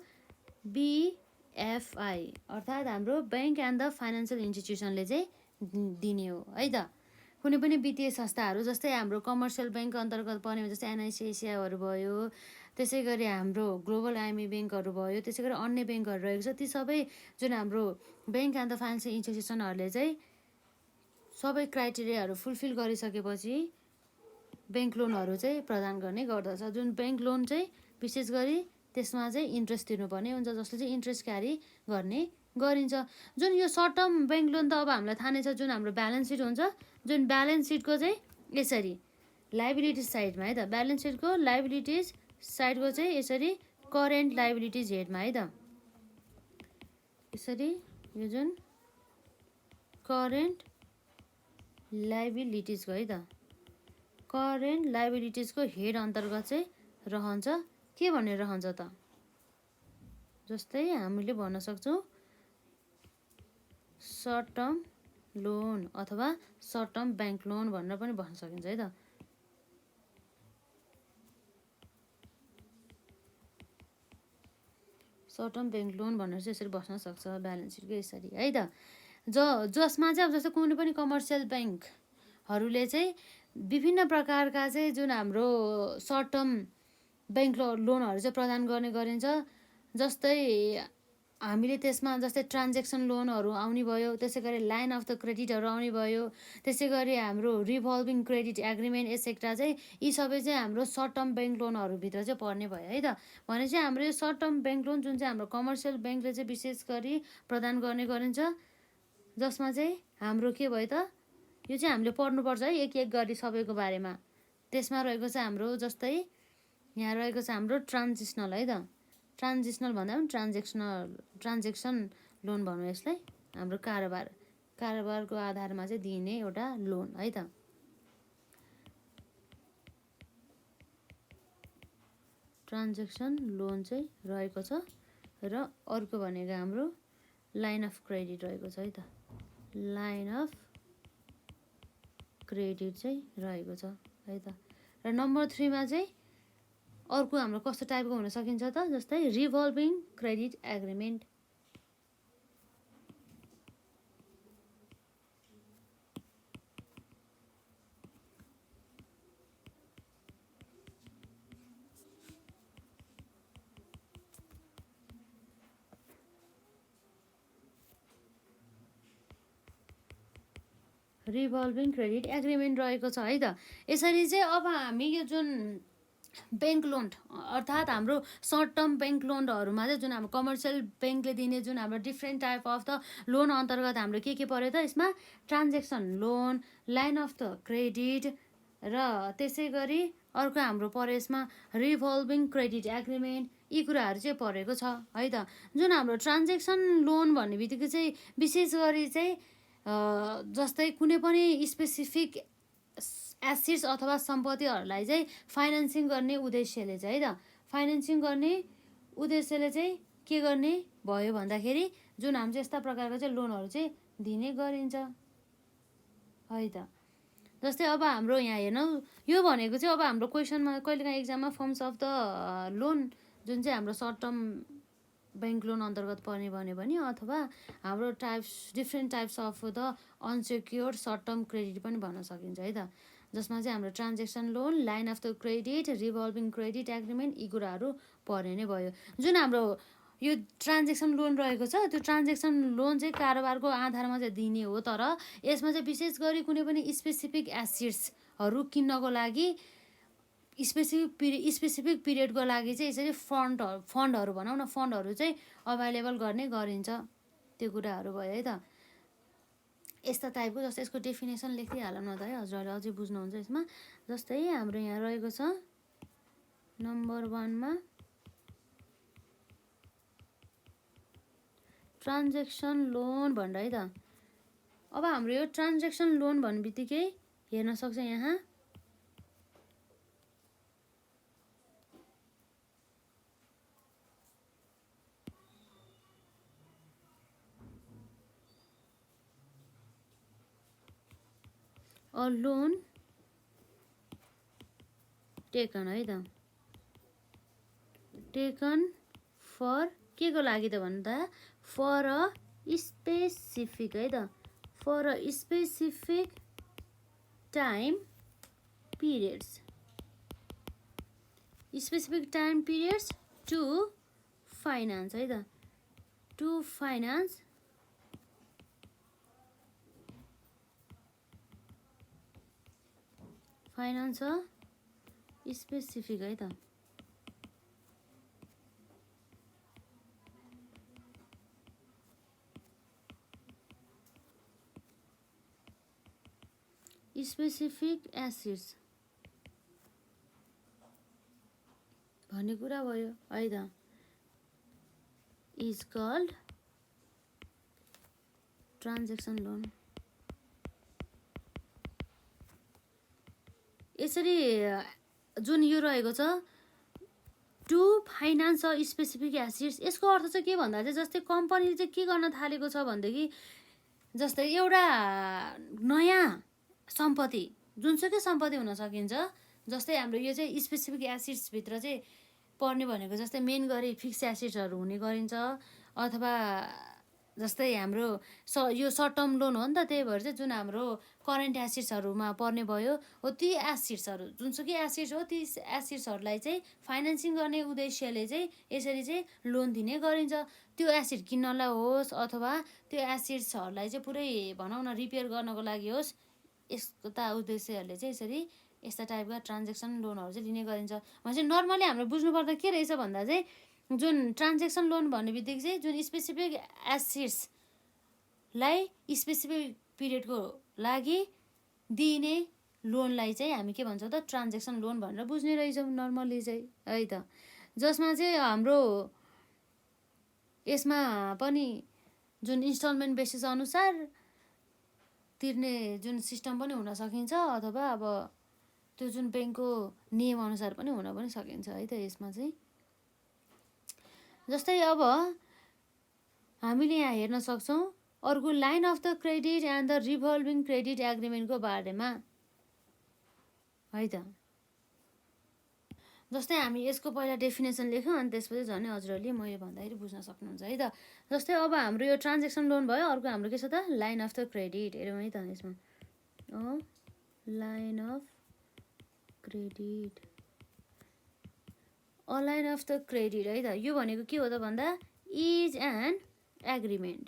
BFI अर्थात् हाम्रो ब्याङ्क एन्ड द फाइनेन्सियल इन्स्टिट्युसनले चाहिँ दिने हो है त। कुनै पनि वित्तीय संस्थाहरू जस्तै हाम्रो कमर्सियल ब्याङ्क अन्तर्गत पर्ने जस्तै NICICIहरू भयो, त्यसै गरी हाम्रो ग्लोबल IME ब्याङ्कहरू भयो, त्यसै गरी अन्य ब्याङ्कहरू रहेको छ। ती सबै जुन हाम्रो ब्याङ्क एन्ड द फाइनेन्सियल इन्स्टिट्युसनहरूले चाहिँ सबै क्राइटेरियाहरू फुलफिल गरिसकेपछि ब्याङ्क लोनहरू चाहिँ प्रदान गर्ने गर्दछ। जुन ब्याङ्क लोन चाहिँ विशेष गरी त्यसमा चाहिँ इन्ट्रेस्ट तिर्नुपर्ने हुन्छ, जसले चाहिँ इन्ट्रेस्ट क्यारी गर्ने गरिन्छ। जुन यो सर्ट टर्म ब्याङ्क लोन त अब हामीलाई थाहा नै छ, जुन हाम्रो ब्यालेन्स सिट हुन्छ, जुन ब्यालेन्स सिटको चाहिँ यसरी लाइबिलिटिज साइडमा है त, ब्यालेन्स सिटको लाइबिलिटिज साइडको चाहिँ यसरी करेन्ट लाइबिलिटिज हेडमा है त, यसरी यो जुन करेन्ट लाइबिलिटिजको है त, करेन्ट लाइबिलिटिजको हेड अन्तर्गत चाहिँ रहन्छ। के भनेर रहन्छ त? जस्तै हामीले भन्न सक्छौँ सर्ट टर्म लोन अथवा सर्ट टर्म ब्याङ्क लोन भनेर पनि भन्न सकिन्छ है त। सर्ट टर्म ब्याङ्क लोन भनेर चाहिँ यसरी बस्न सक्छ ब्यालेन्स सिटको यसरी है त। जसमा चाहिँ अब जस्तो कुनै पनि कमर्सियल ब्याङ्कहरूले चाहिँ विभिन्न प्रकारका चाहिँ जुन हाम्रो सर्ट टर्म ब्याङ्क लोनहरू चाहिँ प्रदान गर्ने गरिन्छ। जस्तै हामीले त्यसमा जस्तै ट्रान्जेक्सन लोनहरू आउने भयो, त्यसै गरी लाइन अफ द क्रेडिटहरू आउने भयो, त्यसै गरी हाम्रो रिभल्भिङ क्रेडिट एग्रिमेन्ट एसेक्ट्रा चाहिँ यी सबै चाहिँ हाम्रो सर्ट टर्म ब्याङ्क लोनहरूभित्र चाहिँ पर्ने भयो है त। भने चाहिँ हाम्रो यो सर्ट टर्म ब्याङ्क लोन जुन चाहिँ हाम्रो कमर्सियल ब्याङ्कले चाहिँ विशेष गरी प्रदान गर्ने गरिन्छ, जसमा चाहिँ हाम्रो के भयो त? यो चाहिँ हामीले पढ्नुपर्छ है एक एक गरी सबैको बारेमा। त्यसमा रहेको छ हाम्रो जस्तै यहाँ रहेको छ हाम्रो ट्रान्जिसनल है त, ट्रान्जिसनल भन्दा पनि ट्रान्जेक्सन लोन भनौँ यसलाई। हाम्रो कारोबारको आधारमा चाहिँ दिने एउटा लोन है त। ट्रान्जेक्सन लोन चाहिँ रहेको छ। र अर्को भनेको हाम्रो लाइन अफ क्रेडिट रहेको छ है त, लाइन अफ क्रेडिट चाहिँ रहेको छ है त। र नम्बर 3 मा चाहिँ अर्को हाम्रो कस्तो टाइपको हुन सकिन्छ त? जस्तै revolving credit agreement. Revolving credit agreement रहेको छ है त। यसरी चाहिँ अब हामी यो जुन ब्याङ्क लोन अर्थात् हाम्रो सर्ट टर्म ब्याङ्क लोनहरूमा चाहिँ जुन हाम्रो कमर्सियल ब्याङ्कले दिने जुन हाम्रो different type of the loan अन्तर्गत हाम्रो के पर्यो त? यसमा transaction loan, line of the credit र त्यसै गरी अर्को हाम्रो पर्यो यसमा रिभल्भिङ क्रेडिट एग्रिमेन्ट। यी कुराहरू चाहिँ परेको छ है त। जुन हाम्रो ट्रान्जेक्सन लोन भन्ने बित्तिकै चाहिँ विशेष गरी चाहिँ जस्तै कुनै पनि स्पेसिफिक एसेट्स अथवा सम्पत्तिहरूलाई चाहिँ फाइनेन्सिङ गर्ने उद्देश्यले चाहिँ है त, फाइनेन्सिङ गर्ने उद्देश्यले चाहिँ के गर्ने भयो भन्दाखेरि जुन हाम्रो चाहिँ यस्ता प्रकारको चाहिँ लोनहरू चाहिँ दिने गरिन्छ है त। जस्तै अब हाम्रो यहाँ हेर्नु, यो भनेको चाहिँ अब हाम्रो क्वेसनमा कहिलेकाहीँ एक्जाममा फर्म्स अफ द लोन जुन चाहिँ हाम्रो सर्ट टर्म ब्याङ्क लोन अन्तर्गत पर्ने भन्यो भने, अथवा हाम्रो different types of the unsecured short term credit पनि भन्न सकिन्छ है त। जसमा चाहिँ हाम्रो transaction loan, line of the credit, revolving credit agreement यी कुराहरू पर्ने नै भयो। जुन हाम्रो यो ट्रान्जेक्सन लोन रहेको छ, त्यो ट्रान्जेक्सन लोन चाहिँ कारोबारको आधारमा चाहिँ दिने हो, तर यसमा चाहिँ विशेष गरी कुनै पनि स्पेसिफिक एसेट्सहरू किन्नको लागि स्पेसिफिक पिरियडको लागि चाहिँ यसरी फन्डहरू भनौँ न, फन्डहरू चाहिँ अभाइलेबल गर्ने गरिन्छ। त्यो कुराहरू भयो है त। यस्ता टाइपको जस्तै यसको डेफिनेसन लेखिहालौँ न त है, हजुरहरूले अझै बुझ्नुहुन्छ यसमा। जस्तै हाम्रो यहाँ रहेको छ नम्बर 1 मा ट्रान्जेक्सन लोन भनेर है त। अब हाम्रो यो ट्रान्जेक्सन लोन भन्ने बित्तिकै हेर्न सक्छ यहाँ। अ लोन टेकन है त, टेकन फर के को लागि त भन्दा फर अ स्पेसिफिक है त, for a specific time periods, specific time periods to finance है त, to finance finance a specific है त, स्पेसिफिक एसिड्स भन्ने कुरा भयो है त, इज कल्ड ट्रान्जेक्सन लोन। यसरी जुन यो रहेको छ to finance a specific assets, यसको अर्थ चाहिँ के भन्दा चाहिँ जस्तै कम्पनीले चाहिँ के गर्न थालेको छ भनेदेखि जस्तै एउटा नयाँ सम्पत्ति, जुनसुकै सम्पत्ति हुन सकिन्छ, जस्तै हाम्रो यो चाहिँ स्पेसिफिक एसिड्सभित्र चाहिँ पर्ने भनेको जस्तै मेन गरी फिक्स एसिड्सहरू हुने गरिन्छ, अथवा जस्तै हाम्रो यो सर्ट टर्म लोन हो नि त, त्यही भएर चाहिँ जुन हाम्रो करेन्ट एसिड्सहरूमा पर्ने भयो हो, ती एसिड्सहरू जुनसुकै एसिड्स हो ती एसिड्सहरूलाई चाहिँ फाइनेन्सिङ गर्ने उद्देश्यले चाहिँ यसरी चाहिँ लोन दिने गरिन्छ। त्यो एसिड किन्नलाई होस् अथवा त्यो एसिड्सहरूलाई चाहिँ पुरै भनौँ न रिपेयर गर्नको लागि होस्, यस्ता उद्देश्यहरूले चाहिँ यसरी यस्ता टाइपका ट्रान्जेक्सन लोनहरू चाहिँ लिने गरिन्छ। भनेपछि नर्मली हाम्रो बुझ्नुपर्दा के रहेछ भन्दा चाहिँ जुन ट्रान्जेक्सन लोन भन्ने बित्तिकै चाहिँ जुन स्पेसिफिक एसिड्सलाई स्पेसिफिक पिरियडको लागि दिने लोनलाई चाहिँ हामी के भन्छौँ त ट्रान्जेक्सन लोन भनेर बुझ्ने रहेछौँ नर्मली चाहिँ है त, जसमा चाहिँ हाम्रो यसमा पनि जुन इन्स्टलमेन्ट बेसिस अनुसार तिर्ने जुन सिस्टम पनि हुन सकिन्छ, अथवा अब त्यो जुन ब्याङ्कको नियम अनुसार पनि हुन पनि सकिन्छ है त। यसमा चाहिँ जस्तै अब हामीले यहाँ हेर्न सक्छौँ अर्को line of the credit and the revolving credit एग्रिमेन्टको बारेमा है त। जस्तै हामी यसको पहिला डेफिनेसन लेख्यौँ अनि त्यसपछि झन् हजुरहरूले मैले भन्दाखेरि बुझ्न सक्नुहुन्छ है त। जस्तै अब हाम्रो यो ट्रान्जेक्सन लोन भयो, अर्को हाम्रो के छ त लाइन अफ द क्रेडिट, हेरौँ है त यसमा line of credit, a line of the credit है त। यो भनेको के हो त भन्दा इज एन एग्रिमेन्ट,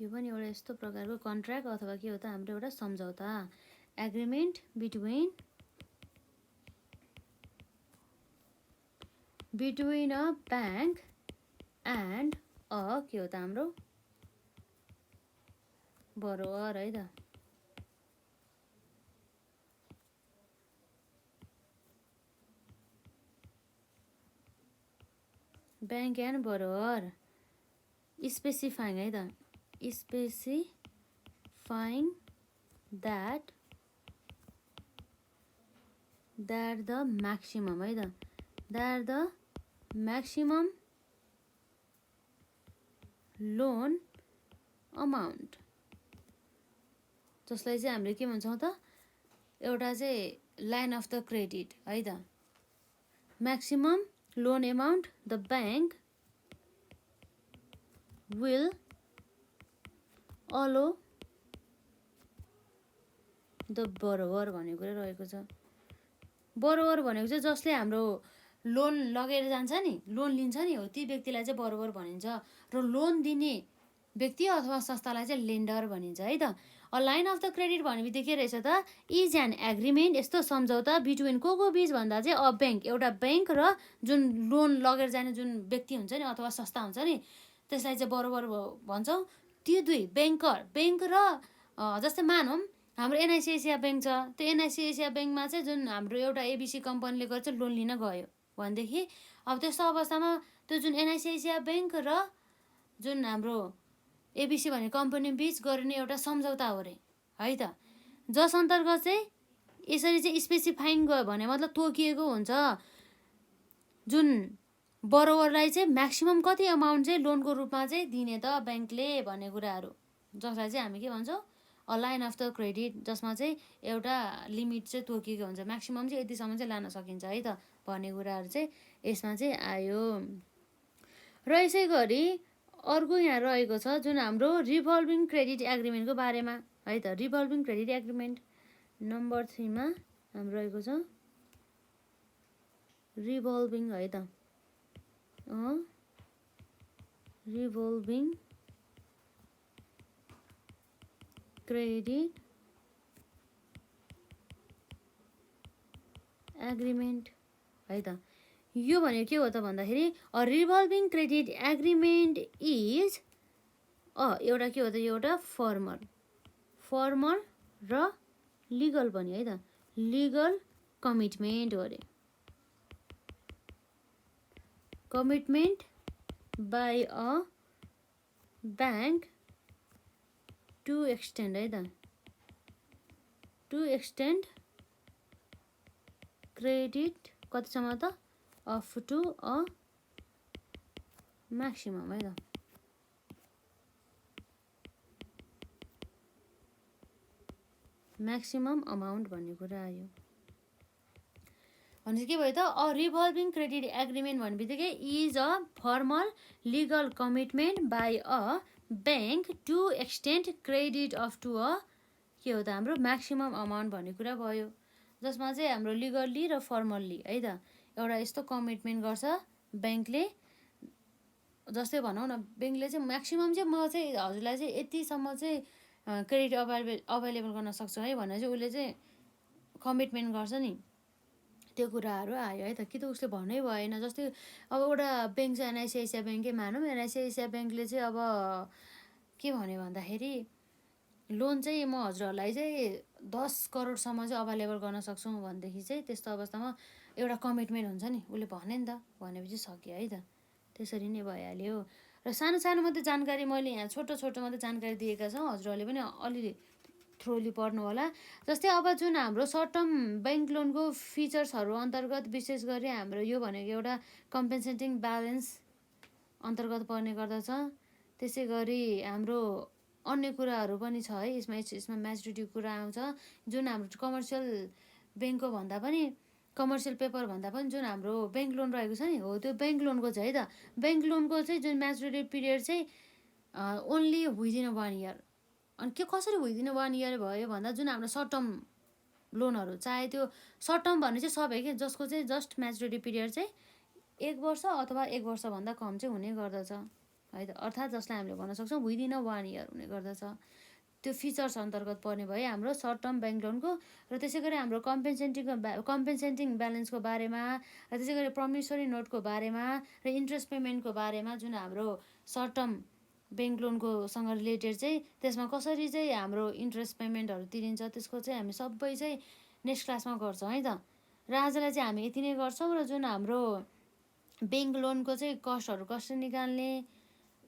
यो पनि एउटा यस्तो प्रकारको कन्ट्र्याक्ट अथवा के हो त हाम्रो एउटा सम्झौता, agreement between a bank and a के हो त हाम्रो बरोवर है त। ब्याङ्क एन्ड बरोवर स्पेसिफाइङ है त, स्पेसिफाइङ द्याट द म्याक्सिमम है त, that the maximum loan amount, जसलाई चाहिँ हामीले के भन्छौँ त एउटा चाहिँ लाइन अफ द क्रेडिट है त, maximum loan amount the bank will allow the borrower भन्ने कुरा रहेको छ। बरोवर भनेको चाहिँ जसले हाम्रो लोन लगेर जान्छ नि, लोन लिन्छ नि, हो ती व्यक्तिलाई चाहिँ बरोबर भनिन्छ, र लोन दिने व्यक्ति अथवा संस्थालाई चाहिँ लेन्डर भनिन्छ है त। A line of the credit भन्ने बित्तिकै के रहेछ त इज एन एग्रिमेन्ट, यस्तो सम्झौता बिट्विन को बिच भन्दा चाहिँ अ ब्याङ्क, एउटा ब्याङ्क र जुन लोन लगेर जाने जुन व्यक्ति हुन्छ नि अथवा संस्था हुन्छ नि त्यसलाई चाहिँ बरोबर भन्छौँ। त्यो दुई ब्याङ्क र जस्तै मानौँ हाम्रो एनआइसी एसिया ब्याङ्क छ, त्यो एनआइसी एसिया ब्याङ्कमा चाहिँ जुन हाम्रो एउटा एबिसी कम्पनीले गर्छ लोन लिन गयो भनेदेखि अब त्यस्तो अवस्थामा त्यो जुन एनआइसी एसिया ब्याङ्क र जुन हाम्रो एबिसी भन्ने कम्पनी बिच गरिने एउटा सम्झौता हो रे है त। जस अन्तर्गत चाहिँ यसरी चाहिँ स्पेसिफाइङ गयो भने मतलब तोकिएको हुन्छ जुन बरोवरलाई चाहिँ म्याक्सिमम कति अमाउन्ट चाहिँ लोनको रूपमा चाहिँ दिने त ब्याङ्कले भन्ने कुराहरू, जसलाई चाहिँ हामी के भन्छौँ a line of the credit, जसमा चाहिँ एउटा लिमिट चाहिँ तोकिएको हुन्छ, म्याक्सिमम चाहिँ यतिसम्म चाहिँ लान सकिन्छ है त भन्ने कुराहरू चाहिँ यसमा चाहिँ आयो। र यसै गरी अर्को यहाँ रहेको छ जुन हाम्रो रिभल्भिङ क्रेडिट एग्रिमेन्टको बारेमा है त। रिभल्भिङ क्रेडिट एग्रिमेन्ट नम्बर 3 मा हाम्रो रहेको छ रिभल्भिङ है त। रिभल्भिङ क्रेडिट एग्रिमेन्ट है त। यो भनेको के हो त भन्दाखेरि a revolving credit agreement is एउटा के हो त, यो एउटा फर्मल र लिगल पनि है त, लिगल कमिटमेन्ट हो अरे। Commitment by a bank to extend है त, टु एक्सटेन्ड क्रेडिट कतिसम्म त, अफ टु अ म्याक्सिमम है त। म्याक्सिमम अमाउन्ट भन्ने कुरा आयो। भनेपछि के भयो त, अ रिभल्भिङ क्रेडिट एग्रिमेन्ट भन्ने बित्तिकै is a formal legal commitment by a bank to extend credit of to a के हो त हाम्रो म्याक्सिमम अमाउन्ट भन्ने कुरा भयो, जसमा चाहिँ हाम्रो लिगल्ली र फर्मल्ली है त एउटा यस्तो कमिटमेन्ट गर्छ ब्याङ्कले। जस्तै भनौँ न ब्याङ्कले चाहिँ म्याक्सिमम चाहिँ म चाहिँ हजुरलाई चाहिँ यतिसम्म चाहिँ क्रेडिट अभाइलेबल गर्न सक्छु है भनेर चाहिँ उसले चाहिँ कमिटमेन्ट गर्छ नि, त्यो कुराहरू आयो है त। कि त उसले भन्नै भएन, जस्तै अब एउटा ब्याङ्क चाहिँ एनआइसिआइसिआई ब्याङ्कै मानौँ, एनआइसिआइसिआई ब्याङ्कले चाहिँ अब के भन्यो भन्दाखेरि लोन चाहिँ म हजुरहरूलाई चाहिँ 10 करोडसम्म चाहिँ अभाइलेबल गर्न सक्छौँ भनेदेखि चाहिँ त्यस्तो अवस्थामा एउटा कमिटमेन्ट हुन्छ नि, उसले भन्यो नि त, भनेपछि सक्यो है त, त्यसरी नै भइहाल्यो। र सानो सानो मात्रै जानकारी मैले यहाँ छोटो मात्रै जानकारी दिएका छौँ, हजुरहरूले पनि अलिअलि थ्रोली पढ्नु होला। जस्तै अब जुन हाम्रो सर्ट टर्म ब्याङ्क लोनको फिचर्सहरू अन्तर्गत विशेष गरी हाम्रो यो भनेको एउटा कम्पेन्सेटिङ ब्यालेन्स अन्तर्गत पर्ने गर्दछ। त्यसै गरी हाम्रो अन्य कुराहरू पनि छ है यसमा म्याचुरिटी कुरा आउँछ, जुन हाम्रो कमर्सियल ब्याङ्कको भन्दा पनि कमर्सियल पेपर भन्दा पनि जुन हाम्रो ब्याङ्क लोन रहेको छ नि, हो त्यो ब्याङ्क लोनको चाहिँ है त। ब्याङ्क लोनको चाहिँ जुन म्याचुरिटी पिरियड चाहिँ ओन्ली विदिन 1 इयर। अनि के कसरी विदिन 1 इयर भयो भन्दा जुन हाम्रो सर्ट टर्म लोनहरू चाहे त्यो सर्ट टर्म भन्ने चाहिँ सबै के जसको चाहिँ जस्ट म्याचुरिटी पिरियड चाहिँ 1 वर्ष अथवा 1 वर्षभन्दा कम चाहिँ हुने गर्दछ है त, अर्थात् जसलाई हामीले भन्न सक्छौँ विदिन 1 इयर हुने गर्दछ। त्यो फिचर्स अन्तर्गत पर्ने भयो हाम्रो सर्ट टर्म ब्याङ्क लोनको। र त्यसै गरी हाम्रो कम्पेन्सेटिङ ब्यालेन्सको बारेमा, र त्यसै गरी प्रमिसरी नोटको बारेमा र इन्ट्रेस्ट पेमेन्टको बारेमा जुन हाम्रो सर्ट टर्म ब्याङ्क लोनको सँग रिलेटेड चाहिँ त्यसमा कसरी चाहिँ हाम्रो इन्ट्रेस्ट पेमेन्टहरू तिरिन्छ त्यसको चाहिँ हामी सबै चाहिँ नेक्स्ट क्लासमा गर्छौँ है त। र आजलाई चाहिँ हामी यति नै गर्छौँ। र जुन हाम्रो ब्याङ्क लोनको चाहिँ कस्टहरू कसरी निकाल्ने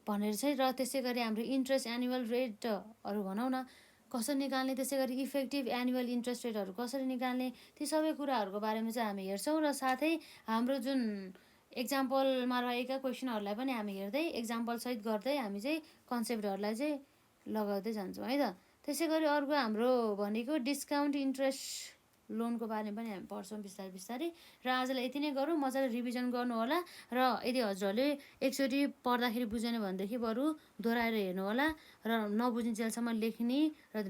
भनेर चाहिँ, र त्यसै गरी हाम्रो इन्ट्रेस्ट एनुअल रेटहरू भनौँ न कसरी निकाल्ने, त्यसै गरी इफेक्टिभ एनुअल इन्ट्रेस्ट रेटहरू कसरी निकाल्ने, ती सबै कुराहरूको बारेमा चाहिँ हामी हेर्छौँ। र साथै हाम्रो जुन एक्जाम्पलमा रहेका क्वेसनहरूलाई पनि हामी हेर्दै एक्जाम्पलसहित गर्दै हामी चाहिँ कन्सेप्टहरूलाई चाहिँ लगाउँदै जान्छौँ है त। त्यसै गरी अर्को हाम्रो भनेको डिस्काउन्ट इन्ट्रेस्ट लोनको बारेमा पनि हामी पढ्छौँ बिस्तारै। र आजलाई यति नै गरौँ, मजाले रिभिजन गर्नु होला। र यदि हजुरहरूले एकचोटि पढ्दाखेरि बुझेन भनेदेखि बरु दोहोऱ्याएर हेर्नु होला, र नबुझिन्जेलसम्म लेख्ने र